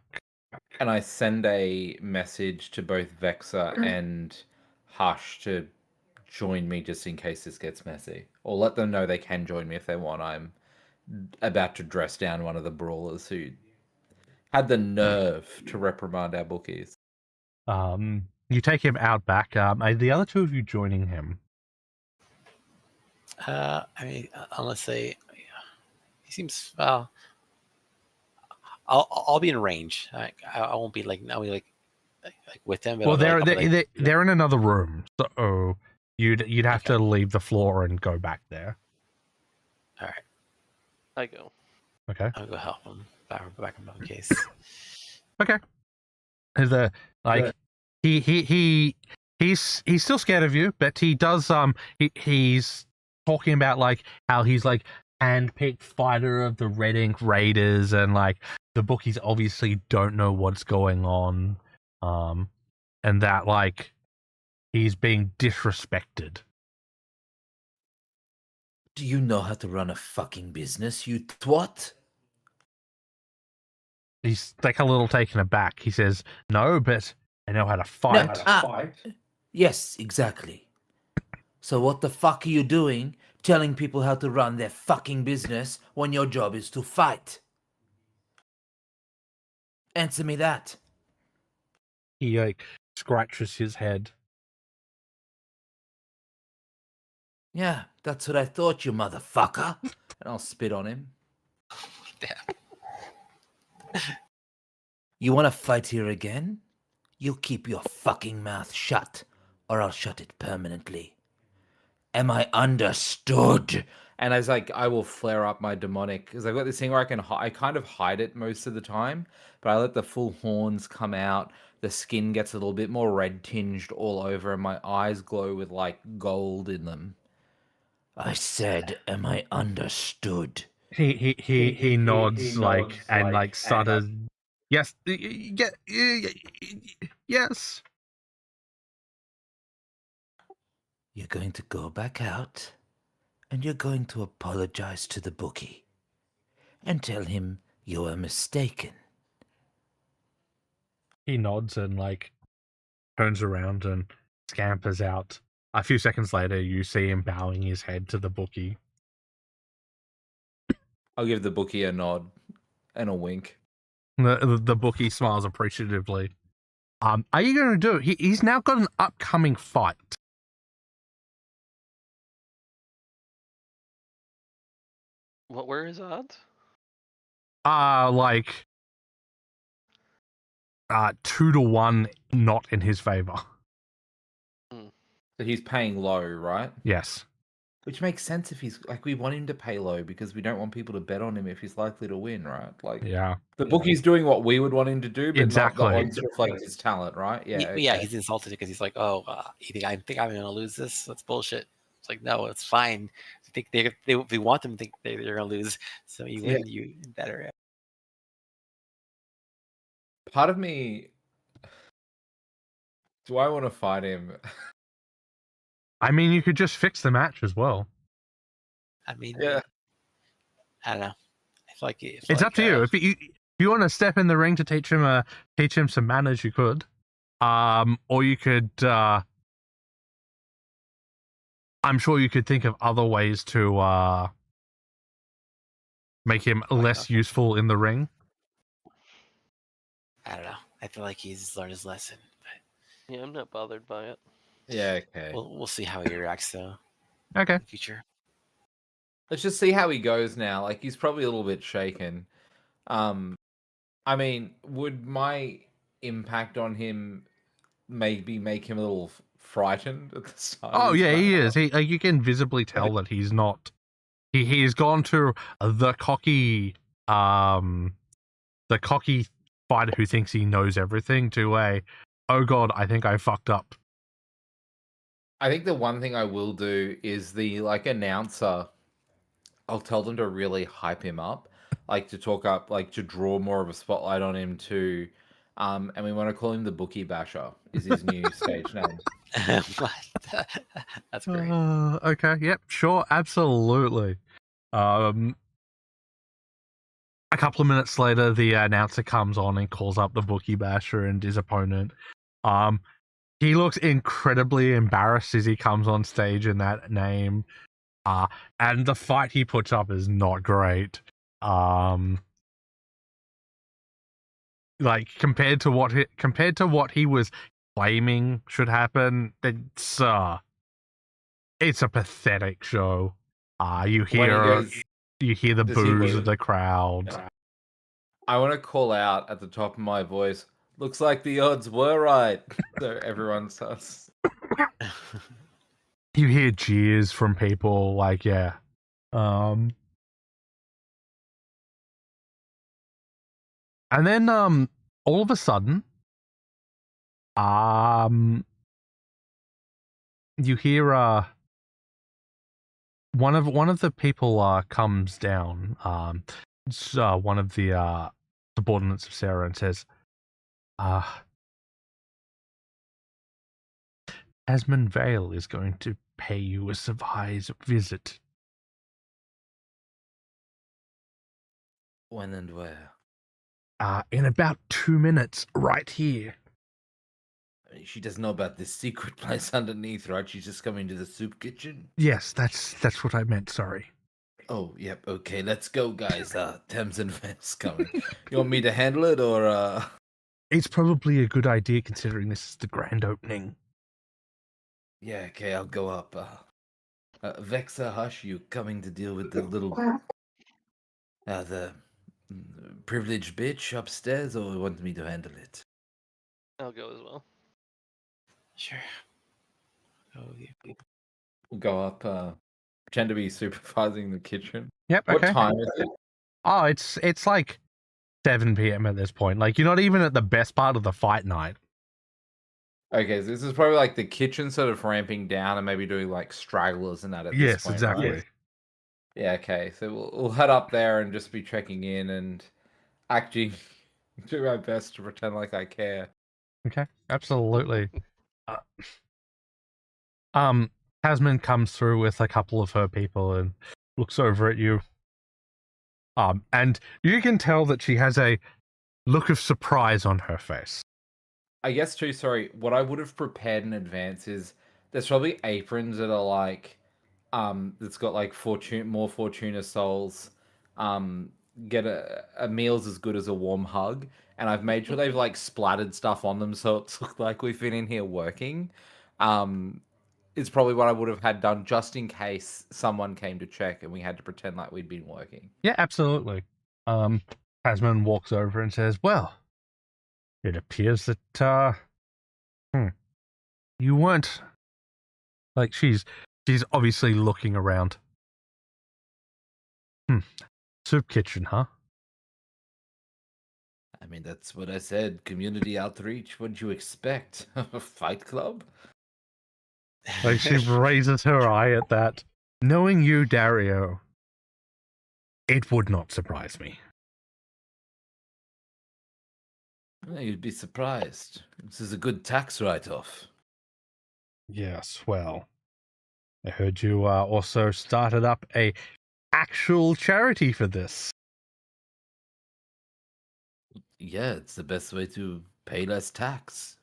And I send a message to both Vexa and Hush to join me just in case this gets messy. Or let them know they can join me if they want. I'm about to dress down one of the brawlers who had the nerve to reprimand our bookies. You take him out back. Are the other two of you joining him? I mean, unless he seems well. I'll be in range. I won't be like with them. But Well, they're they're in another room, so you'd have to leave the floor and go back there. All right. I go. Okay. I'll go help him back in my case. Okay. He's still scared of you, but he does he's talking about like how he's like handpicked fighter of the Red Ink Raiders, and like the bookies obviously don't know what's going on, and that like he's being disrespected. Do you know how to run a fucking business, you twat? He's like a little taken aback. He says, "No, but I know how to fight." Yes, exactly. So what the fuck are you doing telling people how to run their fucking business when your job is to fight? Answer me that. He like scratches his head. Yeah, that's what I thought, you motherfucker. And I'll spit on him. Damn. You want to fight here again? You keep your fucking mouth shut, or I'll shut it permanently. Am I understood? And as like I will flare up my demonic because I've got this thing where I kind of hide it most of the time, but I let the full horns come out. The skin gets a little bit more red tinged all over, and my eyes glow with like gold in them. I said, am I understood? He nods like and like stutters. Yes, yes. You're going to go back out, and you're going to apologize to the bookie, and tell him you were mistaken. He nods and like turns around and scampers out. A few seconds later, you see him bowing his head to the bookie. I'll give the bookie a nod and a wink. The bookie smiles appreciatively. Are you going to do it? He's now got an upcoming fight. What were his odds? Like 2-1 not in his favor. So he's paying low, right? Yes. Which makes sense if he's like we want him to pay low because we don't want people to bet on him if he's likely to win, right? Like Yeah. the bookie's doing what we would want him to do, but Exactly. not the odds reflect his talent, right? Yeah. Yeah, okay. he's insulted because he's like, "Oh, I think I'm gonna lose this? That's bullshit." It's like, no, it's fine. I think they want them to think they're gonna lose, so you win, you better. Part of me, do I want to fight him? I mean, you could just fix the match as well. I mean, Yeah. I don't know. I feel like It's up to you. If you want to step in the ring to teach him some manners, you could. Or you could. I'm sure you could think of other ways to make him less useful in the ring. I don't know. I feel like he's learned his lesson. But Yeah, I'm not bothered by it. Yeah, okay. we'll see how he reacts though Okay. in the future. Let's just see how he goes now. Like he's probably a little bit shaken. I mean, would my impact on him maybe make him a little frightened at the start? Oh of his yeah, he fight? is. You can visibly tell that he's not. He's gone to the cocky fighter who thinks he knows everything to a, oh god, I think I fucked up. I think the one thing I will do is the like announcer. I'll tell them to really hype him up, like to talk up, like to draw more of a spotlight on him too. And we want to call him the Bookie Basher. Is his new stage name? That's great. Okay, yep, sure, absolutely. A couple of minutes later, the announcer comes on and calls up the Bookie Basher and his opponent. He looks incredibly embarrassed as he comes on stage in that name. And the fight he puts up is not great. Like compared to what he was claiming should happen, it's a pathetic show. You hear the boos of the crowd. I want to call out at the top of my voice. Looks like the odds were right. So everyone starts. You hear jeers from people, like, yeah. And then all of a sudden, you hear one of the people comes down. It's one of the subordinates of Sarah and says, Asmund Vale is going to pay you a surprise visit. When and where? In about 2 minutes, right here. She doesn't know about this secret place underneath, right? She's just coming to the soup kitchen. Yes, that's what I meant. Sorry. Oh, yep. Okay, let's go, guys. Thames and Vale's coming. You want me to handle it, or it's probably a good idea considering this is the grand opening. Yeah, okay, I'll go up. Vexa, Hush, you coming to deal with the little, the privileged bitch upstairs, or want me to handle it? I'll go as well. Sure. Oh, yeah. We'll go up, pretend to be supervising the kitchen. Yep. What Okay. time is it? Oh, it's like 7 p.m. at this point. Like, you're not even at the best part of the fight night. Okay, so this is probably like the kitchen sort of ramping down and maybe doing like stragglers and that at this Yes, point, exactly. right? Yeah, okay. So we'll head up there and just be checking in and actually do our best to pretend like I care. Okay, absolutely. Tasman comes through with a couple of her people and looks over at you. And you can tell that she has a look of surprise on her face. I guess too, sorry, what I would have prepared in advance is there's probably aprons that are like that's got like more Fortuna souls. Get a meal's as good as a warm hug. And I've made sure they've like splattered stuff on them so it's looked like we've been in here working. It's probably what I would have had done just in case someone came to check and we had to pretend like we'd been working. Yeah, absolutely. Tasman walks over and says, well, it appears that, you weren't... Like, she's obviously looking around. Soup kitchen, huh? I mean, that's what I said. Community outreach. What'd you expect? A fight club? Like, she raises her eye at that. Knowing you, Dario, it would not surprise me. Well, you'd be surprised. This is a good tax write-off. Yes, well, I heard you also started up a actual charity for this. Yeah, it's the best way to pay less tax.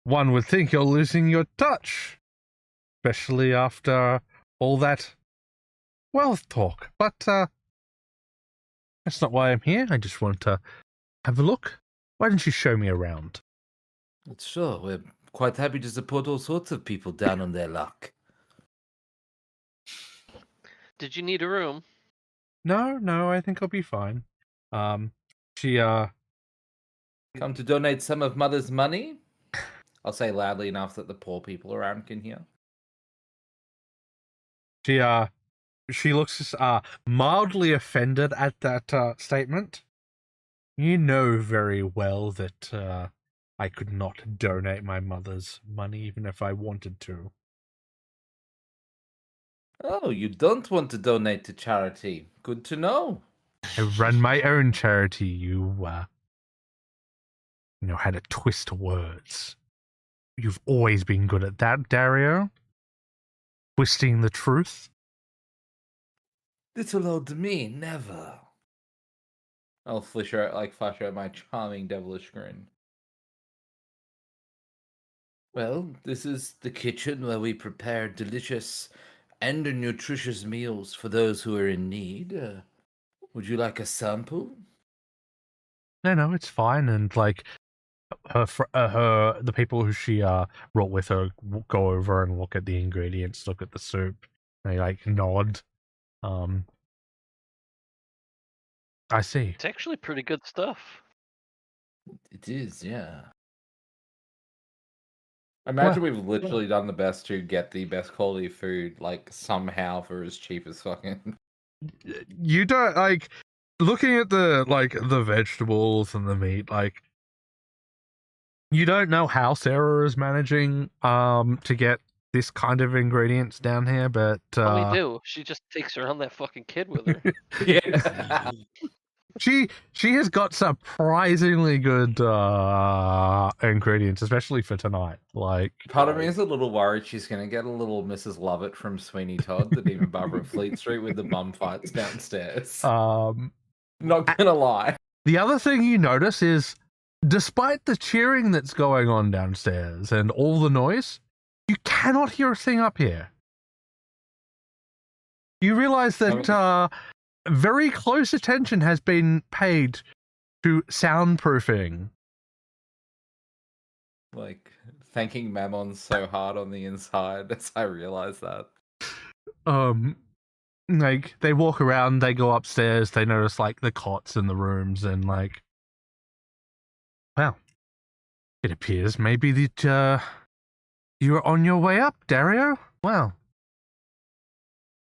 One would think you're losing your touch, especially after all that wealth talk. But that's not why I'm here. I just want to have a look. Why don't you show me around? Sure, we're quite happy to support all sorts of people down on their luck. Did you need a room? No, I think I'll be fine. She Come to donate some of Mother's money? I'll say loudly enough that the poor people around can hear. She looks mildly offended at that statement. You know very well that I could not donate my mother's money even if I wanted to. Oh, you don't want to donate to charity. Good to know. I run my own charity. You know how to twist words. You've always been good at that, Dario. Twisting the truth. Little old me, never. I'll flash out my charming devilish grin. Well, this is the kitchen where we prepare delicious and nutritious meals for those who are in need. Would you like a sample? No, it's fine. And like the people who she brought with her go over and look at the ingredients, look at the soup. They like nod. I see. It's actually pretty good stuff. It is, yeah. Imagine we've literally done the best to get the best quality food, like, somehow for as cheap as fucking... You don't, like, looking at the vegetables and the meat, like, you don't know how Sarah is managing to get this kind of ingredients down here, but Oh, we do. She just takes around that fucking kid with her. Yeah. she has got surprisingly good ingredients, especially for tonight. Like, Part of me is a little worried she's going to get a little Mrs. Lovett from Sweeney Todd that even Barbara Fleet Street with the bum fights downstairs. Not gonna lie. The other thing you notice is, despite the cheering that's going on downstairs and all the noise, you cannot hear a thing up here. You realize that very close attention has been paid to soundproofing like thanking Mammon so hard on the inside as I realize that. Like they walk around, they go upstairs, they notice like the cots in the rooms, and like, well, it appears maybe that you were on your way up, Dario. Well,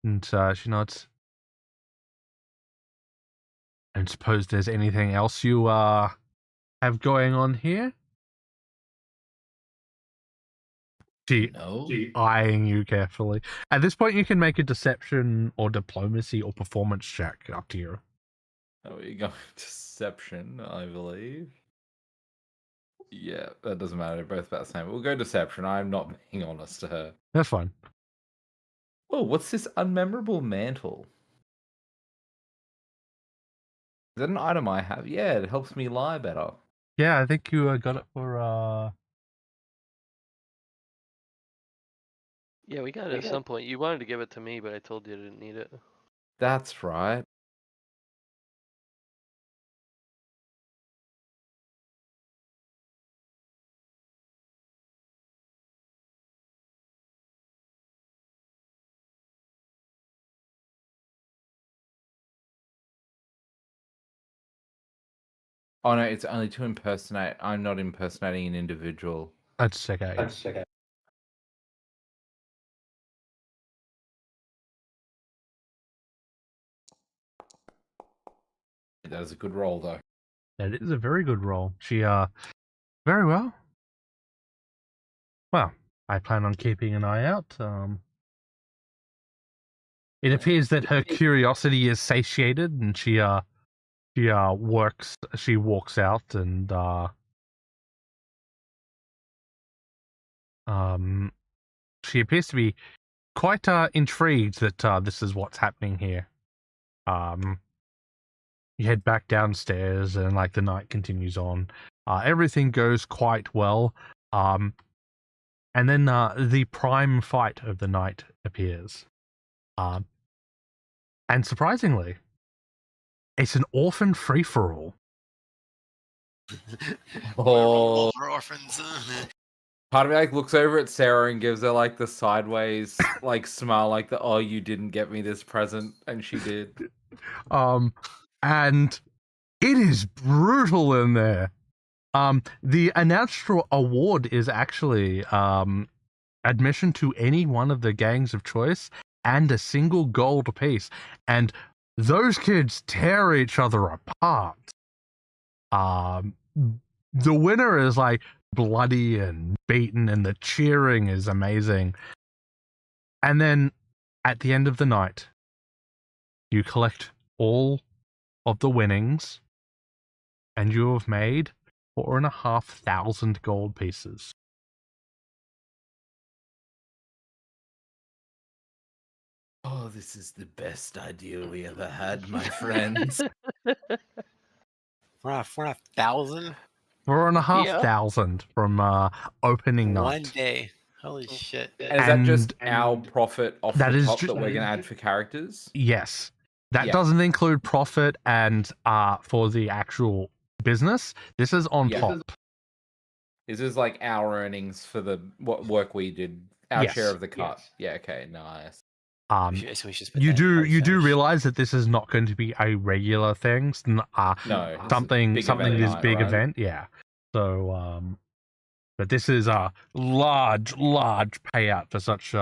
and she nods. And suppose there's anything else you have going on here? No. Eyeing you carefully. At this point, you can make a deception or diplomacy or performance check. Up to you. Oh, you're going deception, I believe. Yeah, that doesn't matter. They're both about the same. We'll go deception. I'm not being honest to her. That's fine. Oh, what's this unmemorable mantle? Is that an item I have? Yeah, it helps me lie better. Yeah, I think you got it for Yeah, we got it at some point. You wanted to give it to me, but I told you I didn't need it. That's right. Oh no, it's only to impersonate. I'm not impersonating an individual. Let's check out. That was a good roll, though. That is a very good roll. She very well. Well, I plan on keeping an eye out. It appears that her curiosity is satiated, and she walks out, and she appears to be quite intrigued that this is what's happening here. You head back downstairs, and like the night continues on. Everything goes quite well. And then the prime fight of the night appears. And surprisingly, it's an orphan free-for-all. Oh, For orphans. part of me like looks over at Sarah and gives her like the sideways like smile, like the "oh, you didn't get me this present," and she did. And it is brutal in there. The announced award is actually admission to any one of the gangs of choice and a single gold piece. And those kids tear each other apart. The winner is like bloody and beaten, and the cheering is amazing. And then at the end of the night, you collect all of the winnings, and you have made 4,500 gold pieces. Oh, this is the best idea we ever had, my friends. 4,500 4,500 from opening night. one day. Holy shit! And is that just And our profit off that the is top ju- that we're going to add for characters? Yes. That Yeah. doesn't include profit and for the actual business. This is on Yeah. top. This is like our earnings for the what work we did, our Yes. share of the cut. Yeah, okay, nice. So we should split You that do price out. realize that this is not going to be a regular thing. No, it's a something big something event this night, big right? event, yeah. So but this is a large payout for such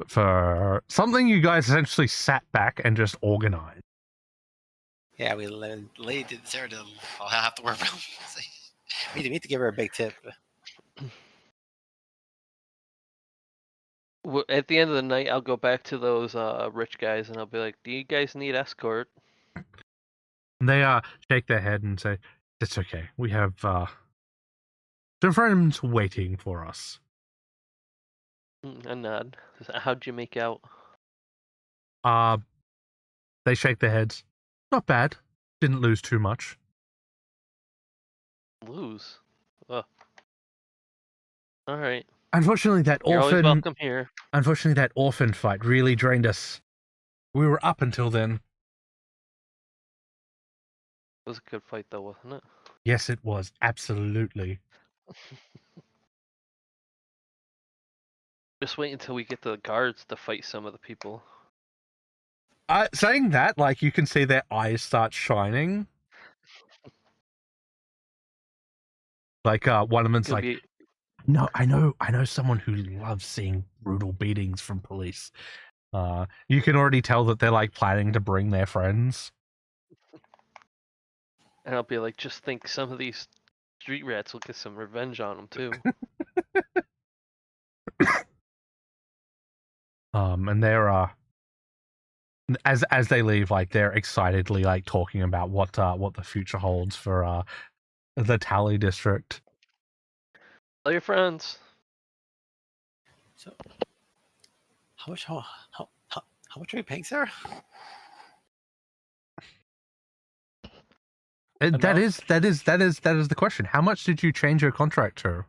for something you guys essentially sat back and just organized. Yeah, we Lady did Sarah did. I'll have to work around. We need to give her a big tip. At the end of the night, I'll go back to those rich guys and I'll be like, "Do you guys need escort?" They shake their head and say, "It's okay. We have some friends waiting for us." I nod. How'd you make out? They shake their heads. Not bad. Didn't lose too much. Lose. Ugh. All right. Unfortunately, that You're always orphan. welcome here. Unfortunately, that orphan fight really drained us. We were up until then. It was a good fight, though, wasn't it? Yes, it was absolutely. Just wait until we get the guards to fight some of the people. Saying that, like, you can see their eyes start shining. Like, one of them's It'll like, be no, I know someone who loves seeing brutal beatings from police. You can already tell that they're like planning to bring their friends. and I'll be like, just think some of these street rats will get some revenge on them too. And they're as they leave, like they're excitedly like talking about what the future holds for the Tally district. Tell your friends. So, how much are we paying, sir? That is the question. How much did you change your contract to?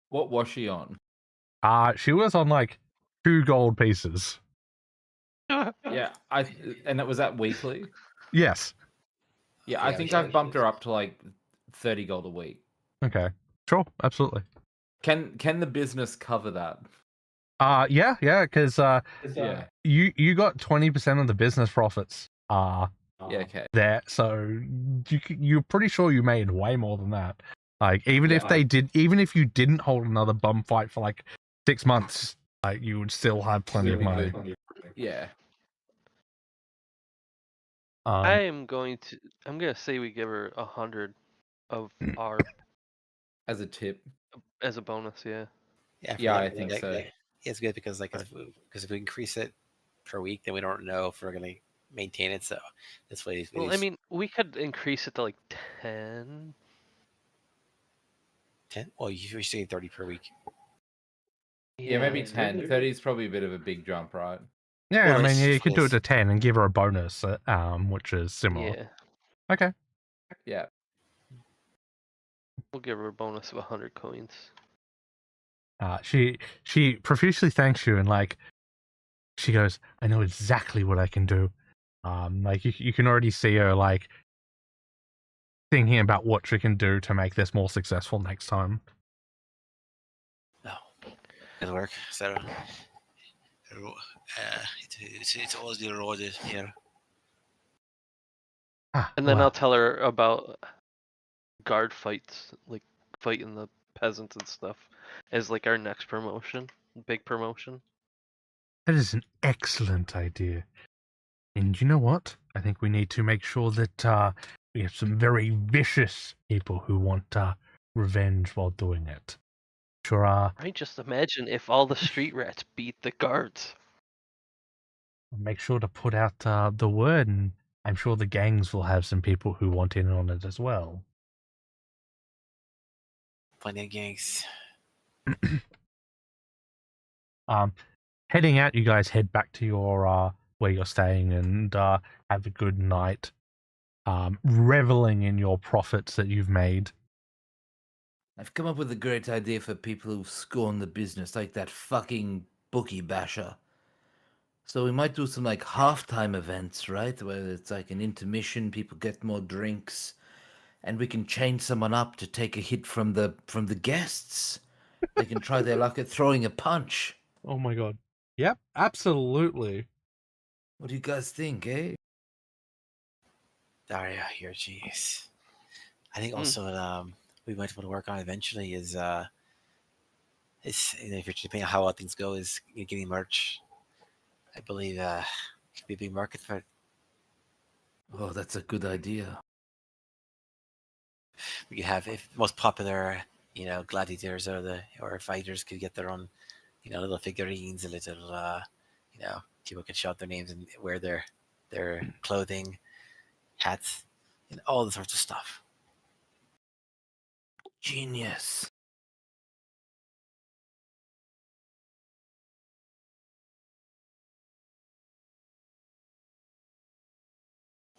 What was she on? She was on like 2 gold pieces. Yeah, and that was that weekly. Yes. Yeah, I think I've bumped her up to like 30 gold a week. Okay. Sure. Absolutely. Can the business cover that? Yeah, because Yeah. you got 20% of the business profits. Yeah, okay. There, so you're pretty sure you made way more than that. Like even if you didn't hold another bum fight for like 6 months, like you would still have plenty of money. Yeah. I'm gonna say we give her 100 of our As a tip. as a bonus. Yeah. Yeah, I think so. It's good because if we increase it per week, then we don't know if we're gonna maintain it. So this way, Well, I mean, we could increase it to like 10. 10. Well, you're saying 30 per week. Yeah, maybe 10. 30 is probably a bit of a big jump, right? Yeah, Well, I mean, it's you could do it close. to 10 and give her a bonus, which is similar. Yeah. Okay. Yeah. We'll give her a bonus of 100 coins. She profusely thanks you and like she goes, I know exactly what I can do. Like you can already see her like thinking about what she can do to make this more successful next time. No, it'll work. So it's always the rewarded here. And then Well, I'll tell her about guard fights, like fighting the peasants and stuff, as like our next promotion, big promotion. that is an excellent idea. And you know what? I think we need to make sure that we have some very vicious people who want revenge while doing it. Sure. Right? Just imagine if all the street rats beat the guards. Make sure to put out the word, and I'm sure the gangs will have some people who want in on it as well. Plenty of gangs. Heading out, you guys head back to your where you're staying and have a good night, reveling in your profits that you've made. I've come up with a great idea for people who scorn the business, like that fucking bookie basher. So we might do some like halftime events, right? Where it's like an intermission, people get more drinks, and we can chain someone up to take a hit from the guests. They can try their luck at throwing a punch. Oh my god! Yep, absolutely. What do you guys think, eh? Daria here, jeez. I think also we might want to work on eventually is if you're depending on how well things go, is getting merch. I believe could be a big market for it. Oh, that's a good idea. We could have if most popular, gladiators or fighters could get their own, little figurines, a little, people could shout their names and wear their clothing, hats, and all the sorts of stuff. Genius.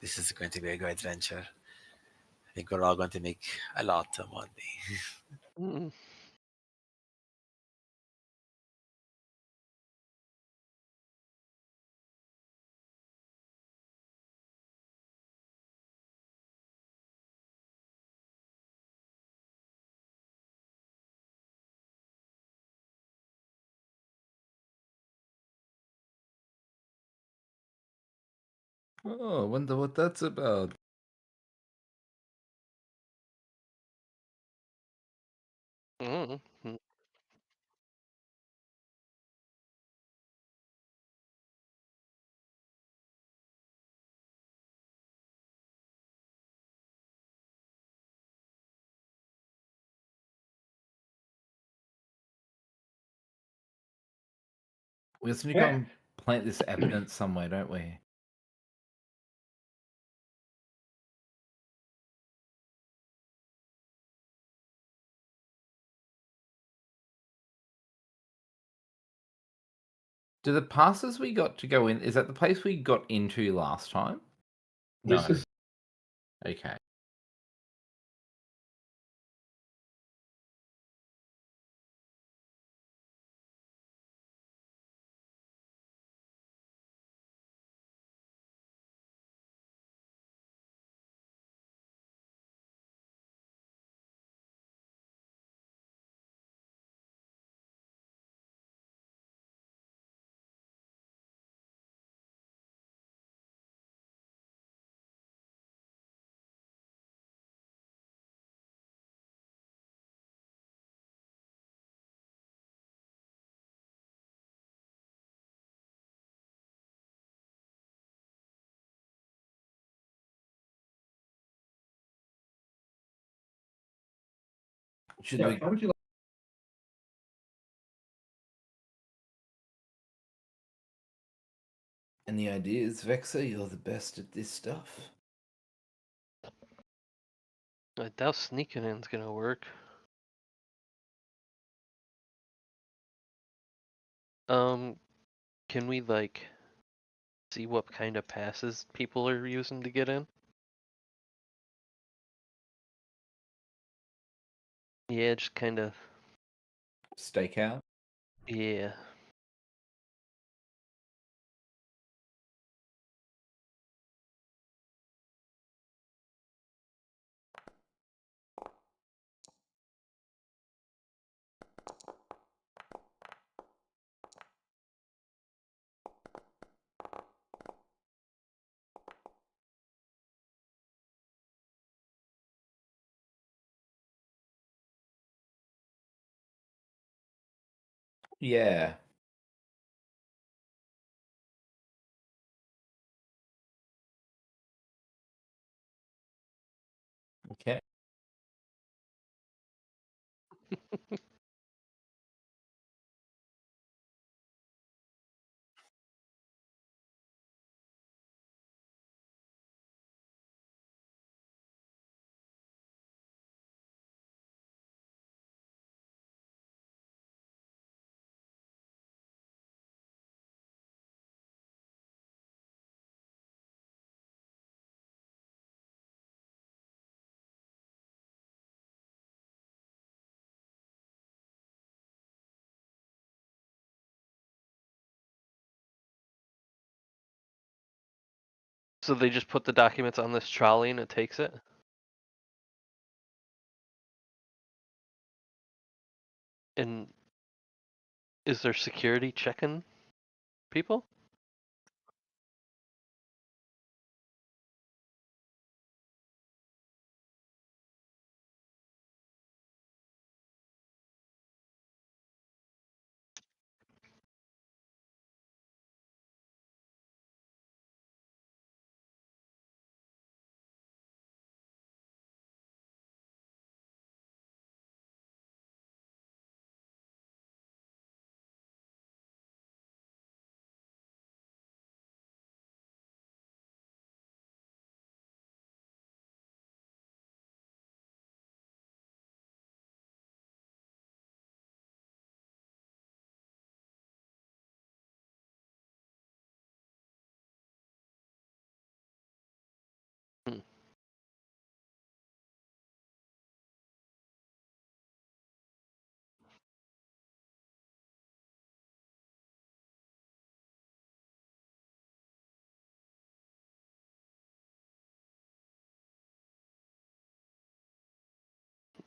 This is going to be a great adventure. I think we're all going to make a lot of money. Oh, I wonder what that's about. Mm-hmm. We just need to go and plant this evidence somewhere, don't we? Do the passes we got to go in, is that the place we got into last time? No. Okay. Should we? How would you like? Any ideas, Vexer? You're the best at this stuff. I doubt sneaking in's gonna work. Can we like see what kind of passes people are using to get in? Yeah, just kind of. Stakeout. Yeah. Yeah. Okay. So they just put the documents on this trolley and it takes it? And is there security checking people? Hmm.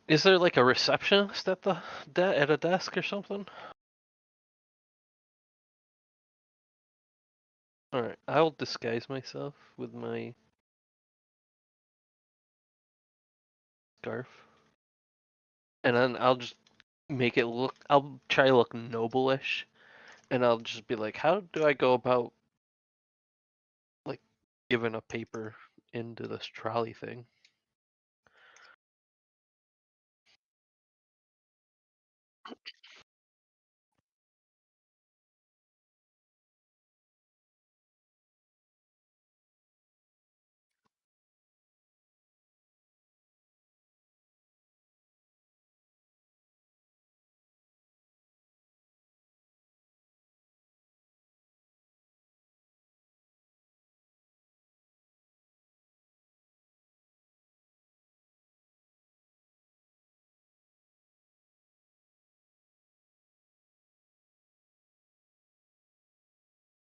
Is there like a receptionist at the at a desk or something? All right. I'll disguise myself with my scarf, and then I'll just make it look. I'll try to look noble-ish, and I'll just be like, "How do I go about like giving a paper into this trolley thing?"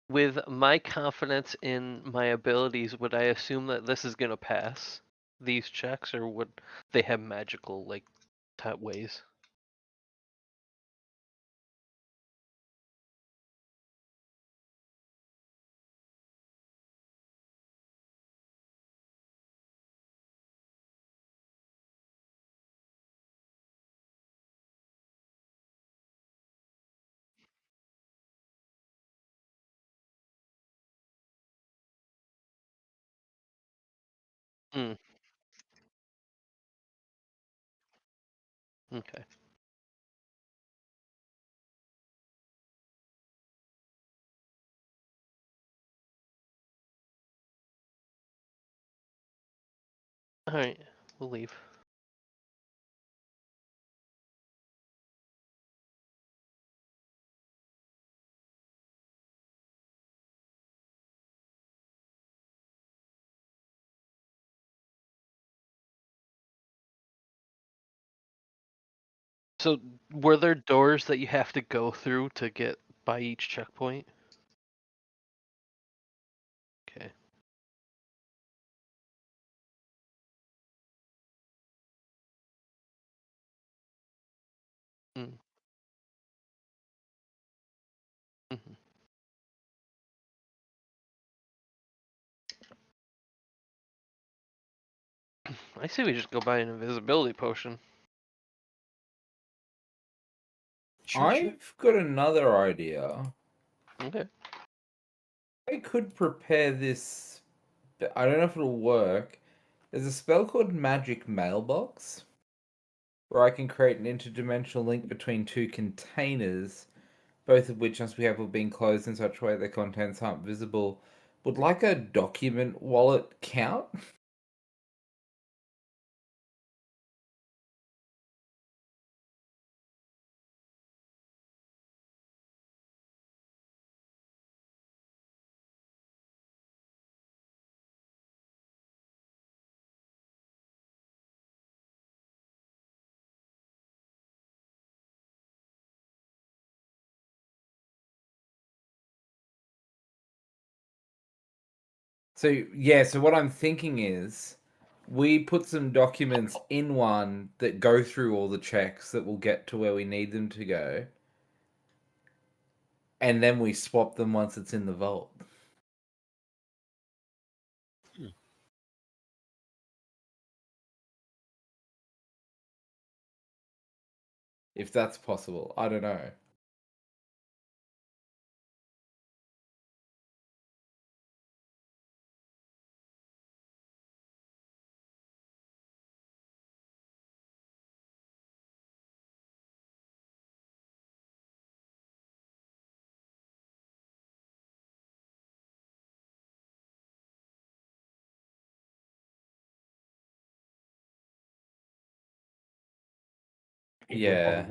With my confidence in my abilities, would I assume that this is gonna pass these checks, or would they have magical like type ways? Hmm. Okay. All right. We'll leave. So, were there doors that you have to go through to get by each checkpoint? Okay. Mm. Hmm. I say we just go buy an invisibility potion. Sure. I've got another idea. Okay. I could prepare this, but I don't know if it'll work. There's a spell called Magic Mailbox, where I can create an interdimensional link between two containers, both of which must be capable of being closed in such a way their contents aren't visible. Would like a document wallet count? So yeah, so what I'm thinking is we put some documents in one that go through all the checks that will get to where we need them to go. And then we swap them once it's in the vault. Hmm. If that's possible. I don't know. Yeah.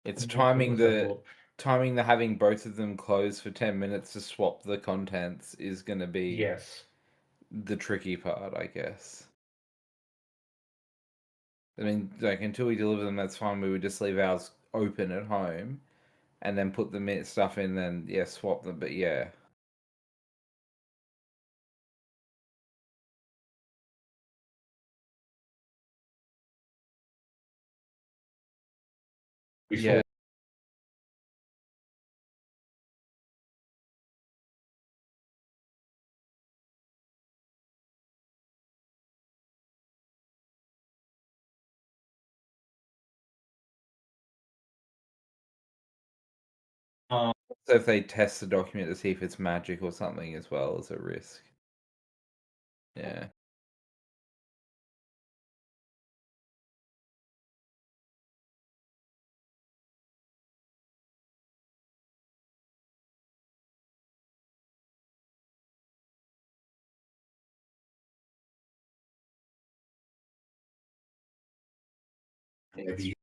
It's timing the having both of them closed for 10 minutes to swap the contents is going to be the tricky part, I guess. I mean, like until we deliver them, that's fine. We would just leave ours open at home, and then put the stuff in. Then yeah, swap them. But yeah, Yeah. So if they test the document to see if it's magic or something as well as a risk. Yeah. Maybe.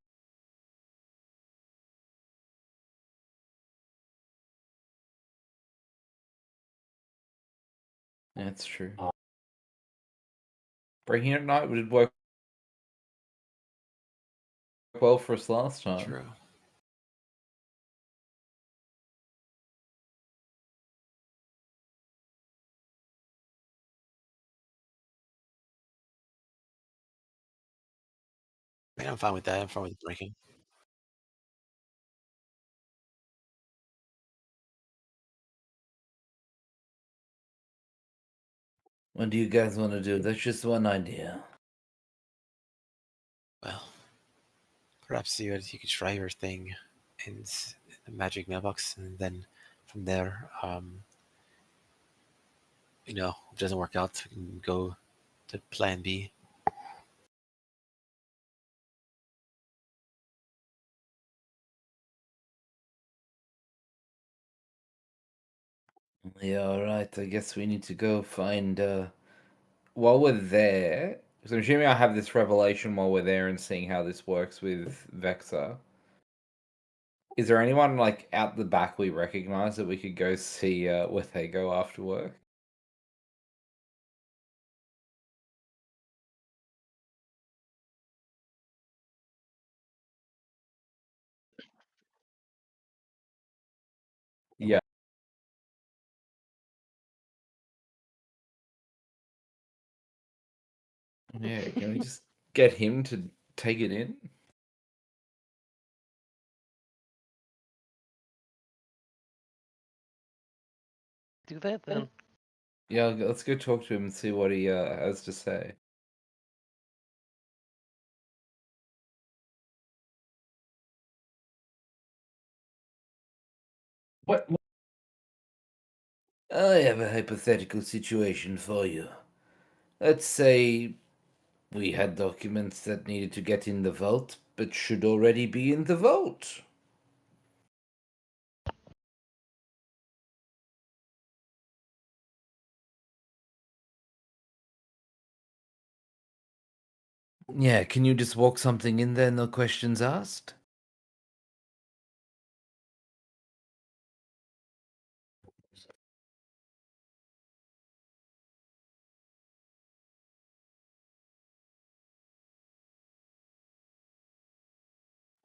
That's true. Breaking at night would work well for us last time. True. Yeah, I'm fine with that. I'm fine with breaking. What do you guys want to do? That's just one idea. Well, perhaps you could try your thing in the magic mailbox, and then from there, if it doesn't work out, we can go to Plan B. Yeah, all right. I guess we need to go find. While we're there, so I'm assuming I have this revelation while we're there and seeing how this works with Vexor. Is there anyone like out the back we recognize that we could go see where they go after work? Yeah. Yeah, can we just get him to take it in? Do that then. Yeah, let's go talk to him and see what he has to say. What? I have a hypothetical situation for you. Let's say we had documents that needed to get in the vault, but should already be in the vault. Yeah, can you just walk something in there, no questions asked?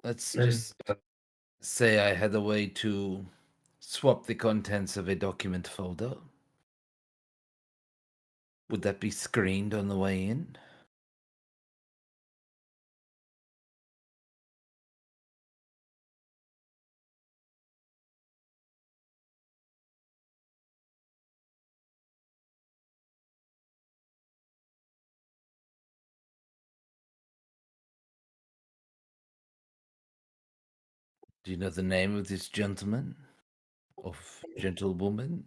Let's just say I had a way to swap the contents of a document folder. Would that be screened on the way in? Do you know the name of this gentleman? Of gentlewoman?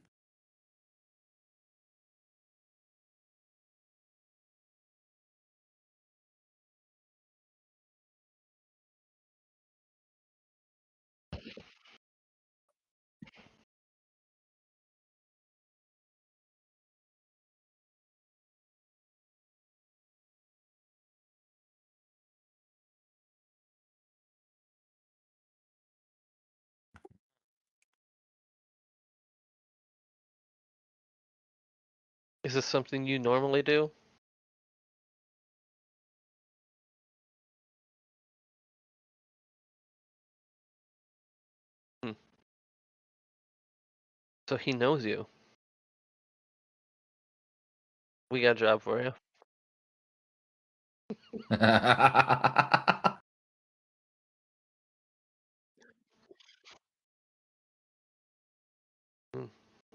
Is this something you normally do? Hmm. So he knows you. We got a job for you.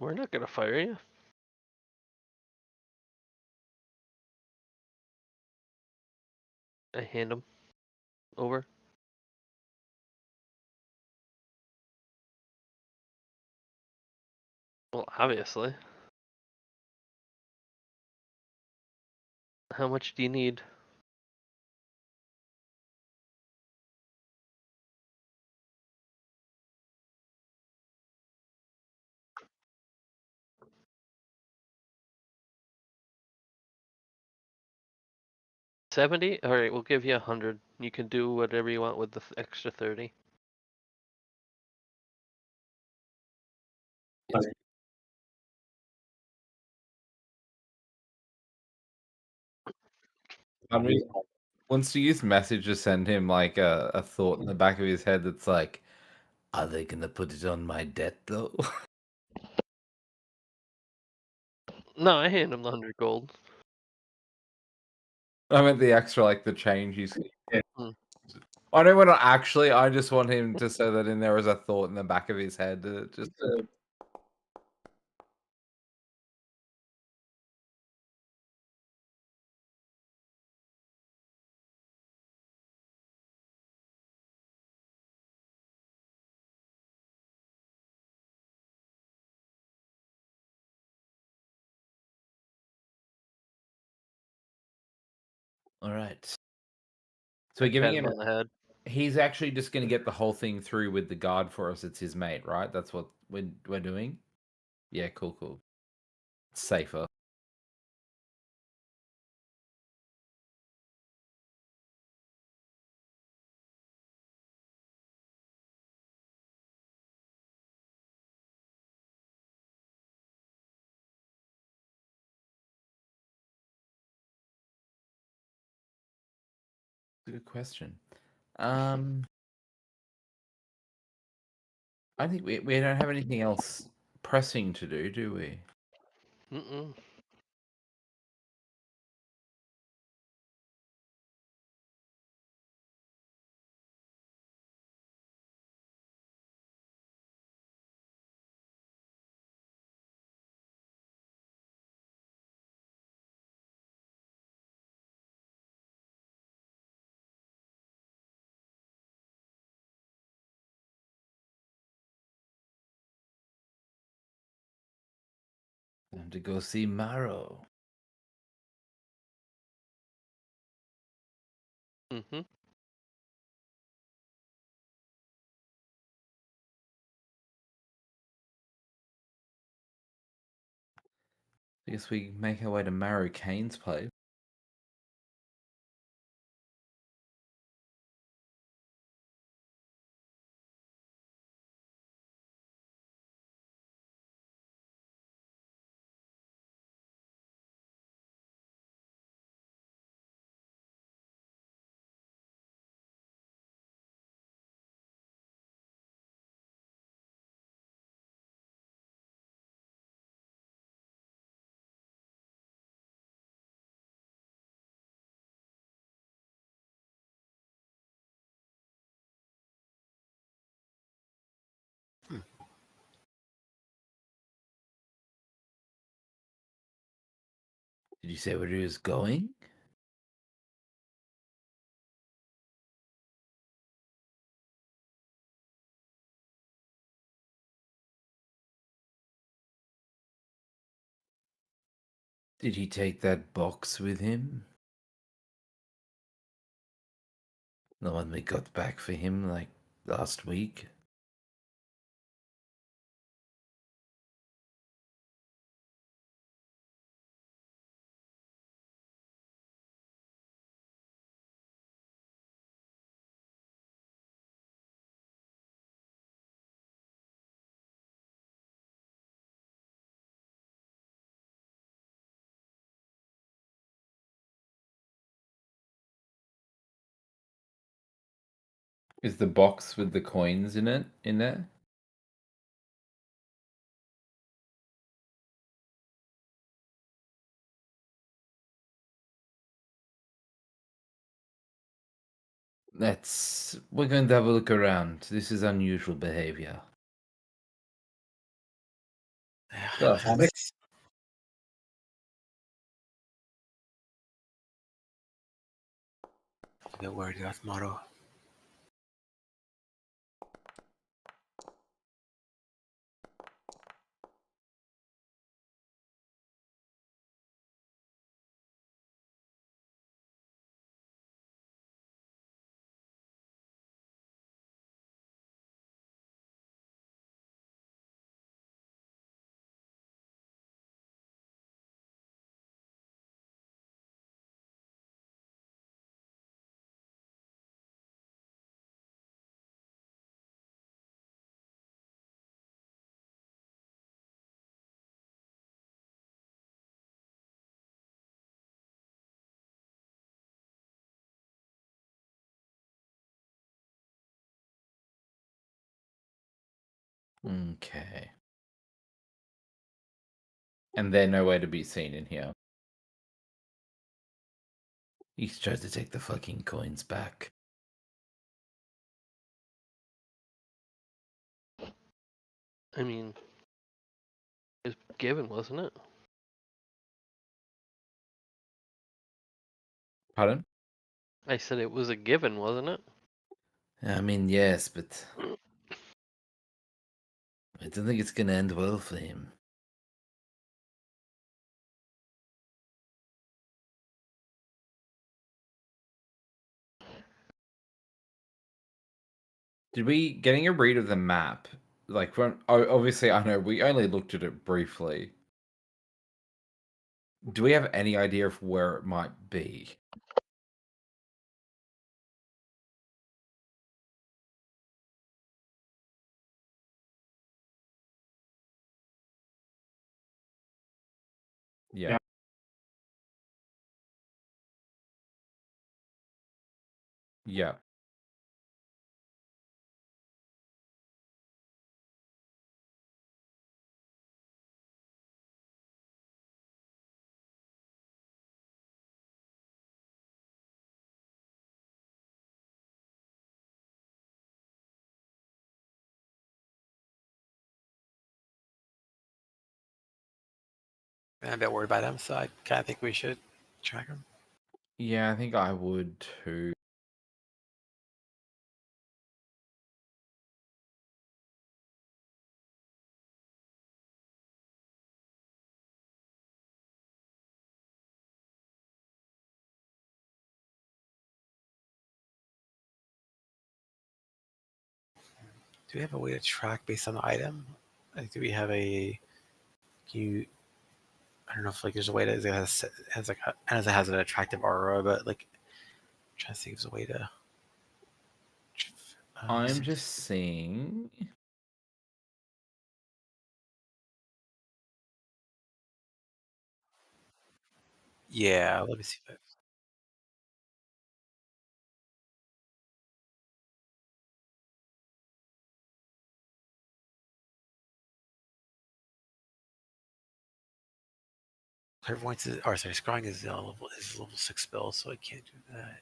We're not gonna fire you. I hand him over. Well, obviously. How much do you need? $70? Alright, we'll give you 100. You can do whatever you want with the extra 30. Foundry wants to use message to send him like a thought in the back of his head that's like, are they gonna put it on my debt though? No, I hand him the 100 gold. I meant the extra, like the change he's. Yeah. Hmm. I don't want to actually. I just want him to say that in there as a thought in the back of his head. Just to... All right. So we're giving him on the head. He's actually just going to get the whole thing through with the guard for us. It's his mate, right? That's what we're doing. Yeah, cool. Safer. Good question. I think we don't have anything else pressing to do we? Mm-mm. Time to go see Maro. Mm-hmm. I guess we make our way to Maro Kane's place. Did you say where he was going? Did he take that box with him? The one we got back for him like last week? Is the box with the coins in it in there? We're going to have a look around. This is unusual behavior. The heck? A bit worried about tomorrow. Okay. And they're nowhere to be seen in here. He's tried to take the fucking coins back. I mean, it's given, wasn't it? Pardon? I said it was a given, wasn't it? I mean, yes, but I don't think it's gonna end well for him. Did we getting a read of the map? Like, obviously, I know we only looked at it briefly. Do we have any idea of where it might be? Yeah. Yeah. I'm a bit worried about them, so I kind of think we should track them. Yeah, I think I would too. Do we have a way to track based on the item? Like, do we have a? Can you? I don't know if like there's a way to it has like as it has an attractive aura, but like I'm trying to think of a way to. I'm just seeing. Yeah, let me see. Clairvoyance is, or sorry, scrying is level 6 spell, so I can't do that.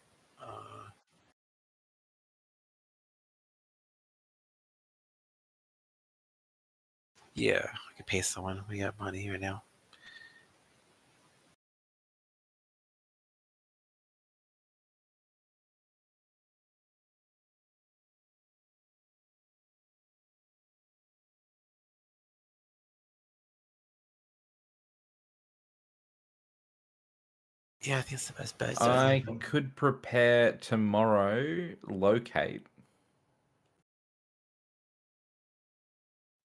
Yeah, I could pay someone. We got money right now. Yeah, I think it's the best bet. I could prepare tomorrow. Locate.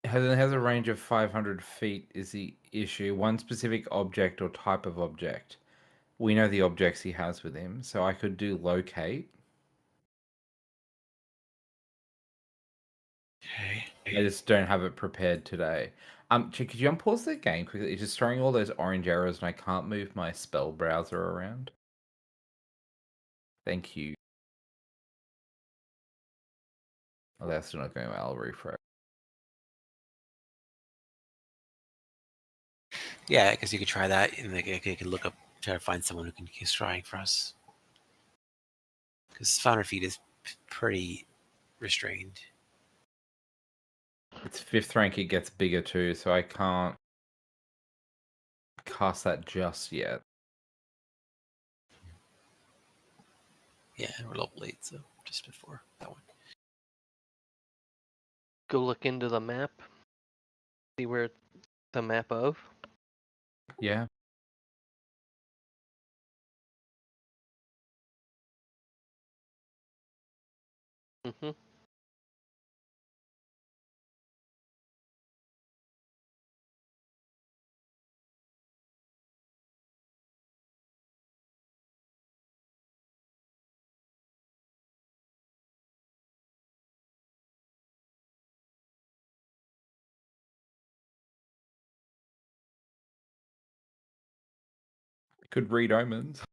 It has a range of 500 feet is the issue. One specific object or type of object. We know the objects he has with him, so I could do locate. Okay. I just don't have it prepared today. Could you unpause the game quickly? It's just throwing all those orange arrows and I can't move my spell browser around. Thank you. Oh, that's still not going well. I'll refresh. Yeah, because you could try that, and like you could look up, try to find someone who can keep scrying for us. Because Foundry feed is pretty restrained. It's 5th rank, it gets bigger too, so I can't. cast that just yet. Yeah, we're level 8, so just before that one. Go look into the map. See where the map of. Yeah. Mm-hmm. Could read omens.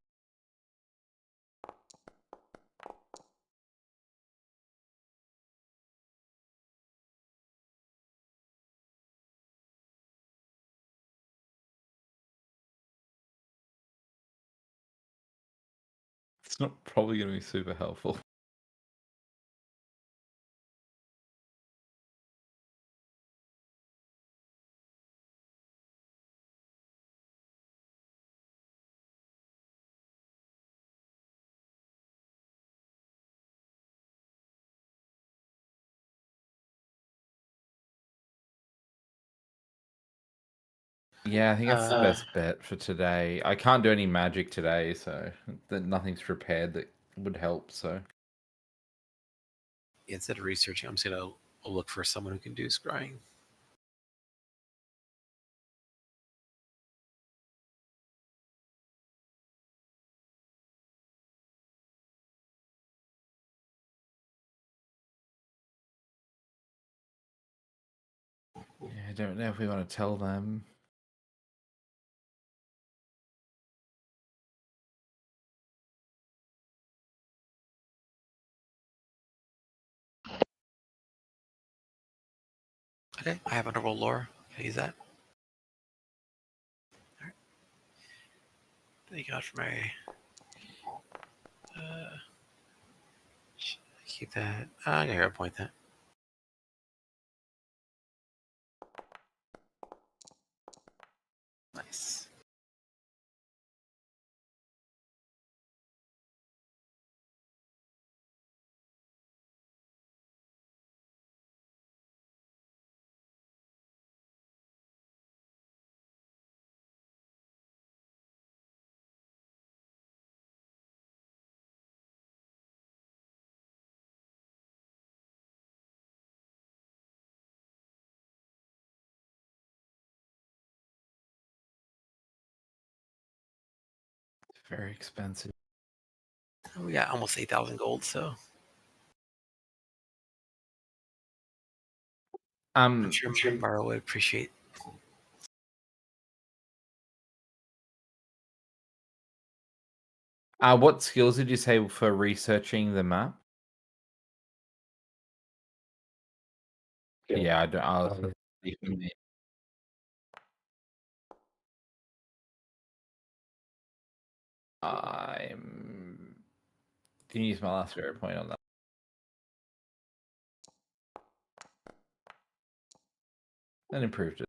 It's not probably going to be super helpful. Yeah, I think that's the best bet for today. I can't do any magic today, so nothing's prepared that would help. So Instead of researching, I'm just gonna look for someone who can do scrying. yeah, I don't know if we want to tell them. Okay, I have underworld lore. Can I use that? All right. Thank God for my. Should I keep that. I'm gonna point that. Nice. It's very expensive. We got almost 8,000 gold, so I'm sure Maro would appreciate. What skills did you say for researching the map? Yeah, I don't. I'm. Can you use my last favorite point on that? And improved it.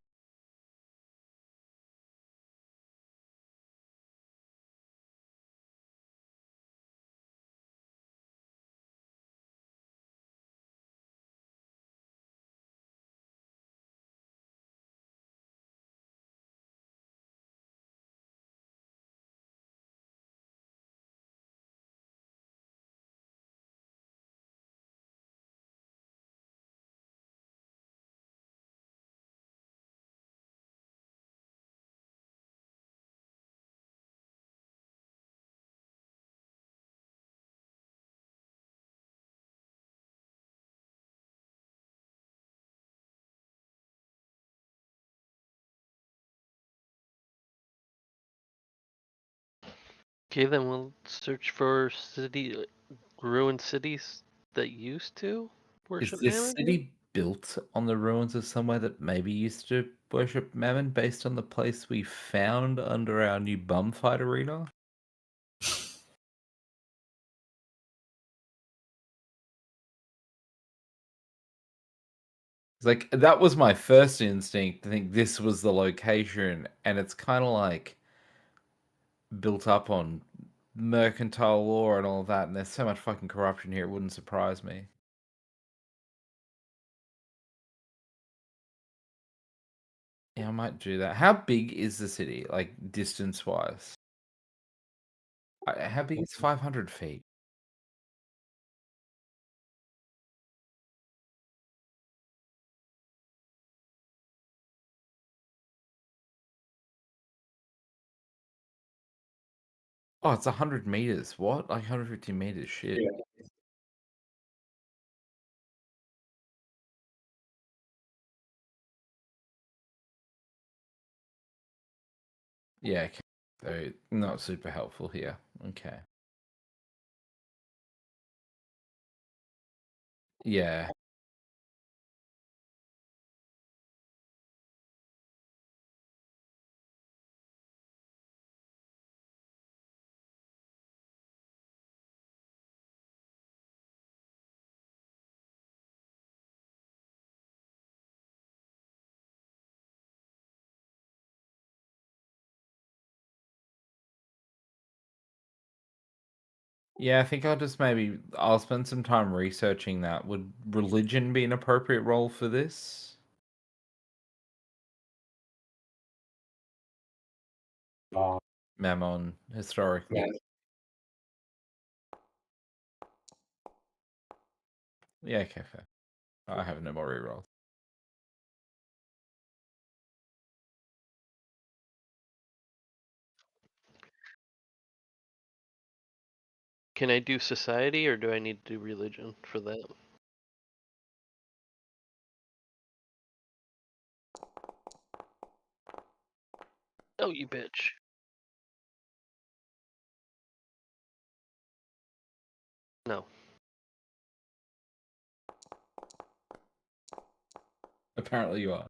Okay, then we'll search for ruined cities that used to Is worship this Mammon. city built on the ruins of somewhere that maybe used to worship Mammon based on the place we found under our new bum fight arena? Like that was my first instinct to think this was the location, and it's kind of like built up on mercantile law and all of that, and there's so much fucking corruption here, it wouldn't surprise me. Yeah, I might do that. How big is the city, like distance-wise? How big is 500 feet? Oh, it's 100 meters. What? Like 150 meters? Shit. Yeah, okay. So not super helpful here. Okay. Yeah. Yeah, I think I'll spend some time researching that. Would religion be an appropriate role for this? Mammon, historically. Yeah. Yeah, okay, fair. I have no more rerolls. Can I do society or do I need to do religion for that? Oh, you bitch. No. Apparently you are.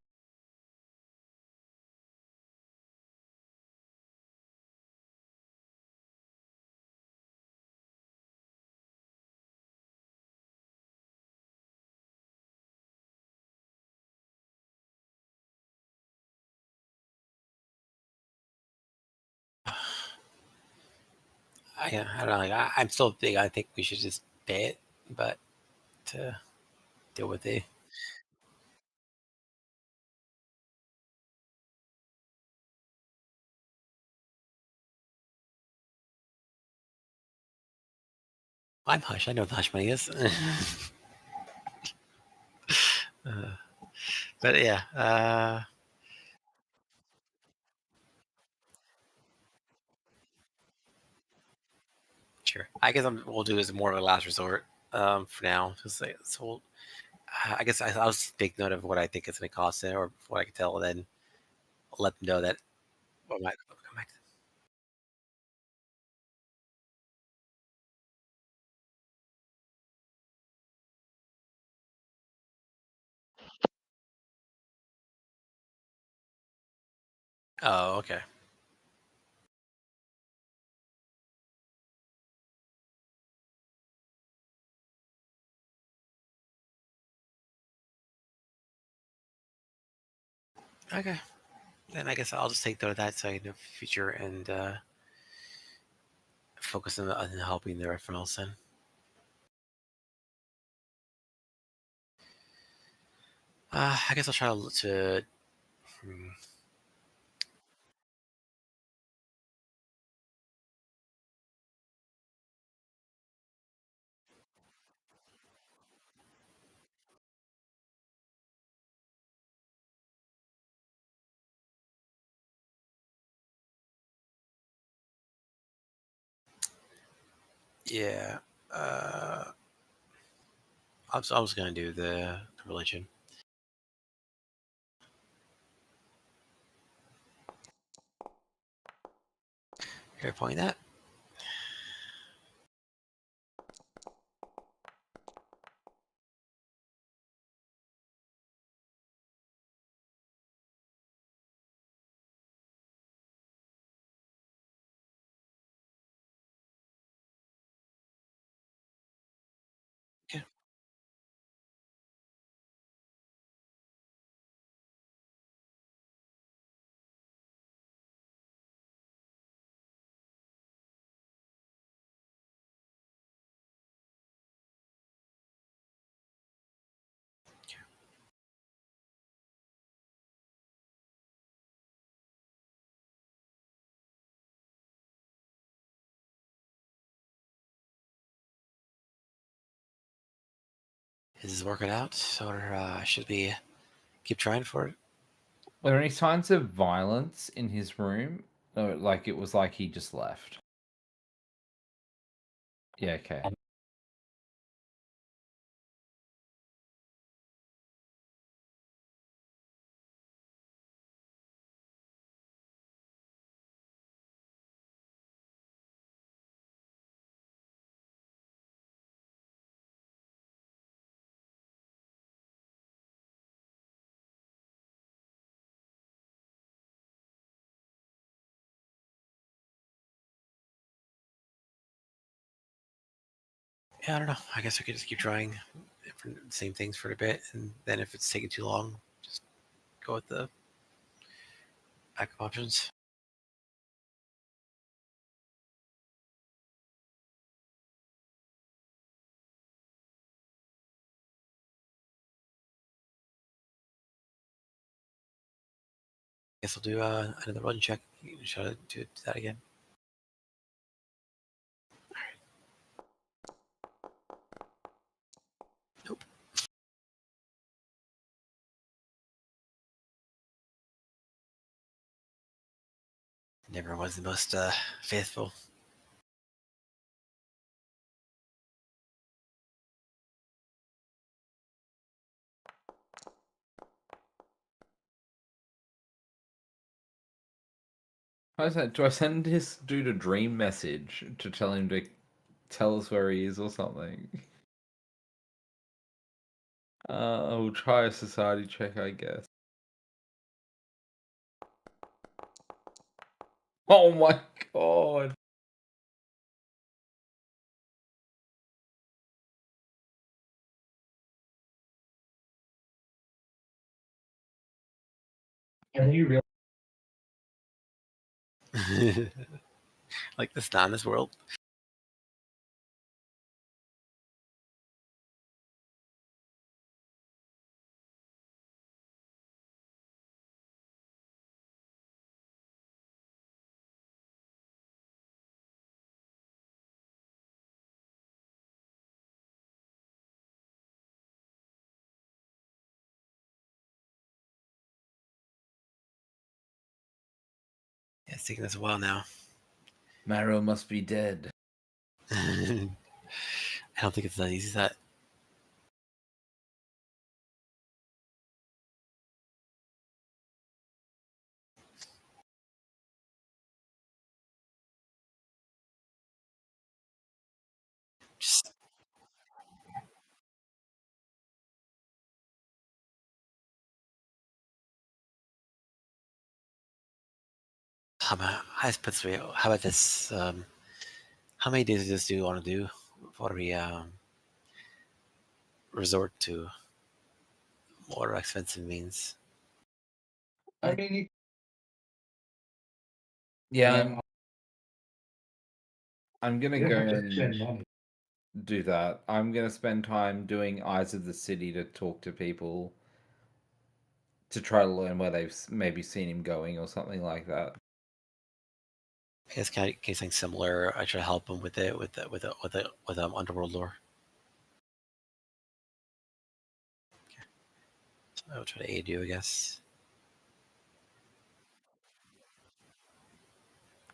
I don't know. Like, I'm still big. I think we should just pay it, but to deal with it. I'm hush. I know what the hush money is. But yeah, sure. I guess we'll do as more of a last resort for now. Just like, so I guess I'll just take note of what I think it's going to cost it, or what I can tell, and then I'll let them know that. What might come back. Oh, okay. Okay. Then I guess I'll just take note of that so in the future and focus on helping the everyone else then. I guess I'll try to. Hmm, yeah. I was going to do the religion. Fair point that. Yeah. Is this working out, or should we keep trying for it? Were there any signs of violence in his room? Or like it was like he just left? Yeah, okay. Yeah, I don't know. I guess we could just keep trying different same things for a bit, and then if it's taking too long, just go with the backup options. Guess I'll do another run check. Should I do that again? Nope. Never was the most faithful. How's that? Do I send this dude a dream message to tell him to tell us where he is or something? I'll try a society check, I guess. Oh my god. And you realize Like this not in this world. Yeah, it's taking us a while now. Marrow must be dead. I don't think it's that easy as that. Just I just put three. How about this? How many days of this do you want to do before we resort to more expensive means? I mean, yeah, I'm gonna go and do that. I'm gonna spend time doing Eyes of the City to talk to people to try to learn where they've maybe seen him going or something like that. I guess kind of something similar. I try to help him with it with underworld lore. So I will try to aid you, I guess.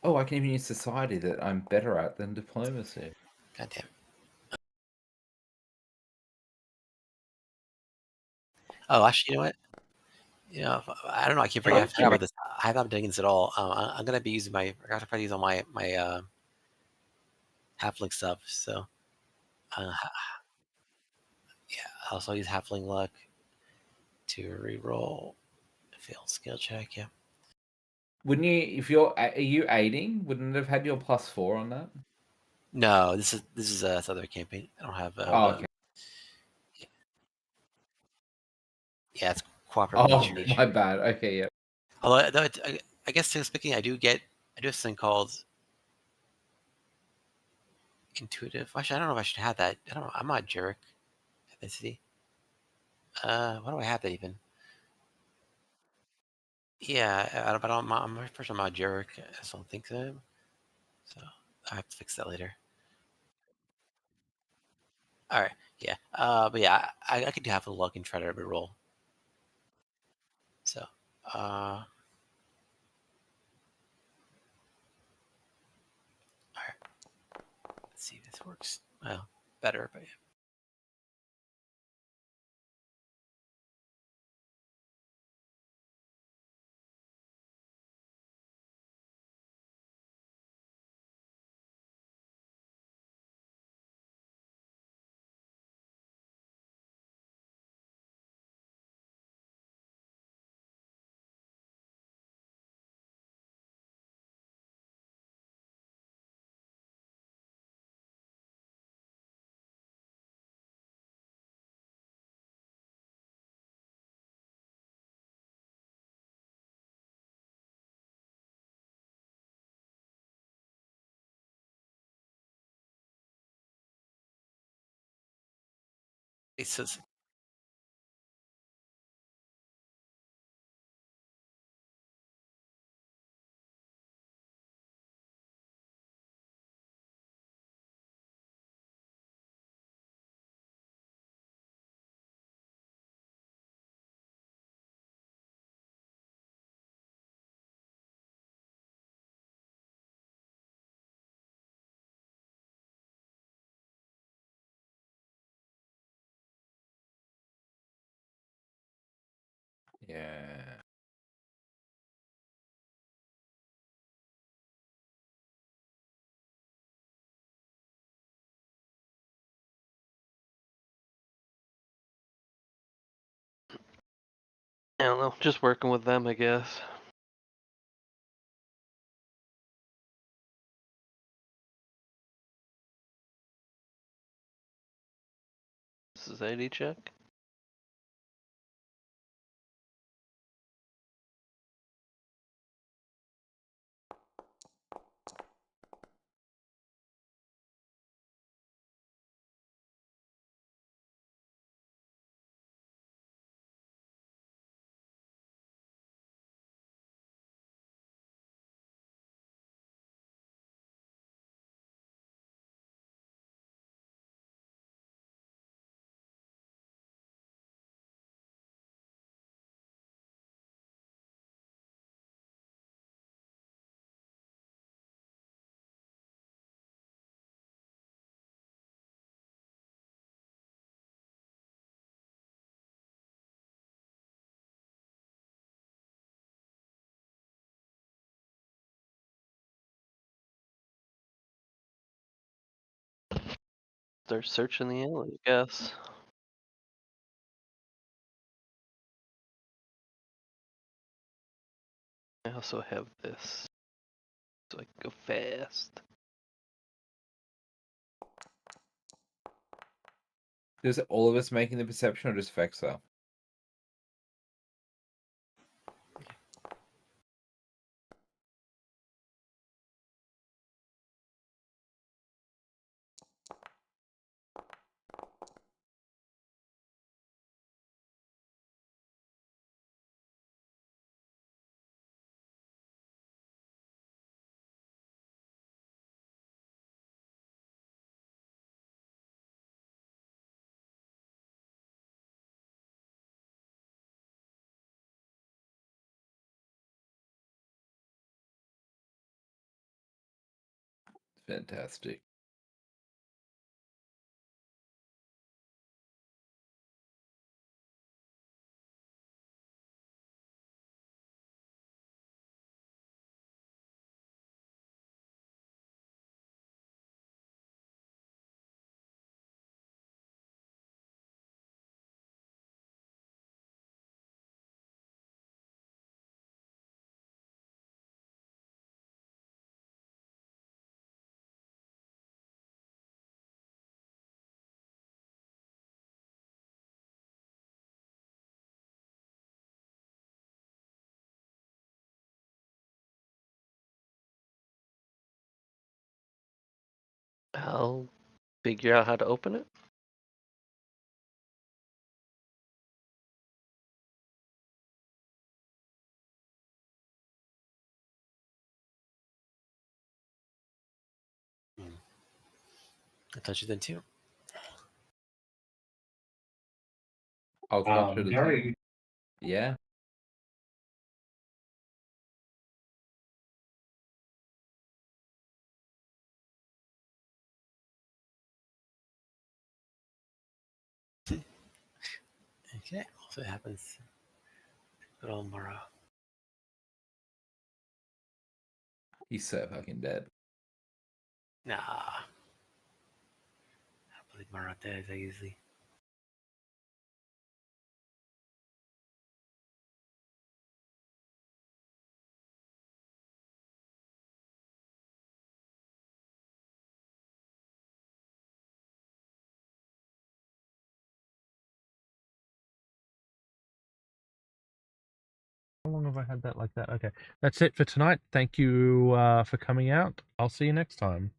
Oh, I can even use society that I'm better at than diplomacy. God damn it. Oh, actually, you know what? I don't know. I keep forgetting. I forgot about this. I have not been doing this at all. I'm gonna be using my. I got to probably use on my halfling stuff. So, uh, yeah. I'll also use halfling luck to reroll failed skill check. Yeah. Wouldn't you, if are you aiding? Wouldn't it have had your +4 on that? No, this is a other campaign. I don't have. Oh, okay. Yeah, it's cooperative Oh, nature. my bad. Okay, yeah. Although, I guess speaking, I do have something called intuitive. Actually, I don't know if I should have that. I don't know. I'm not Jurek ethnicity. Why do I have that even? Yeah, but I'm first. I'm not Jurek. I don't think so. So I have to fix that later. All right. Yeah. But yeah, I could have a look and try to reroll. So, all right. Let's see if this works. Well, better, but yeah. It says Yeah. I don't know, just working with them, I guess. Society check. Start searching the alley, I guess. I also have this, so I can go fast. Is it all of us making the perception or just Vexa? Fantastic. I'll figure out how to open it. I touch it then too. I'll touch it as well. Very. Yeah. Okay, also happens. Good old Mara. He's so fucking dead. Nah. I believe Mara dead that easily. How long have I had that like that? Okay. That's it for tonight. Thank you for coming out. I'll see you next time.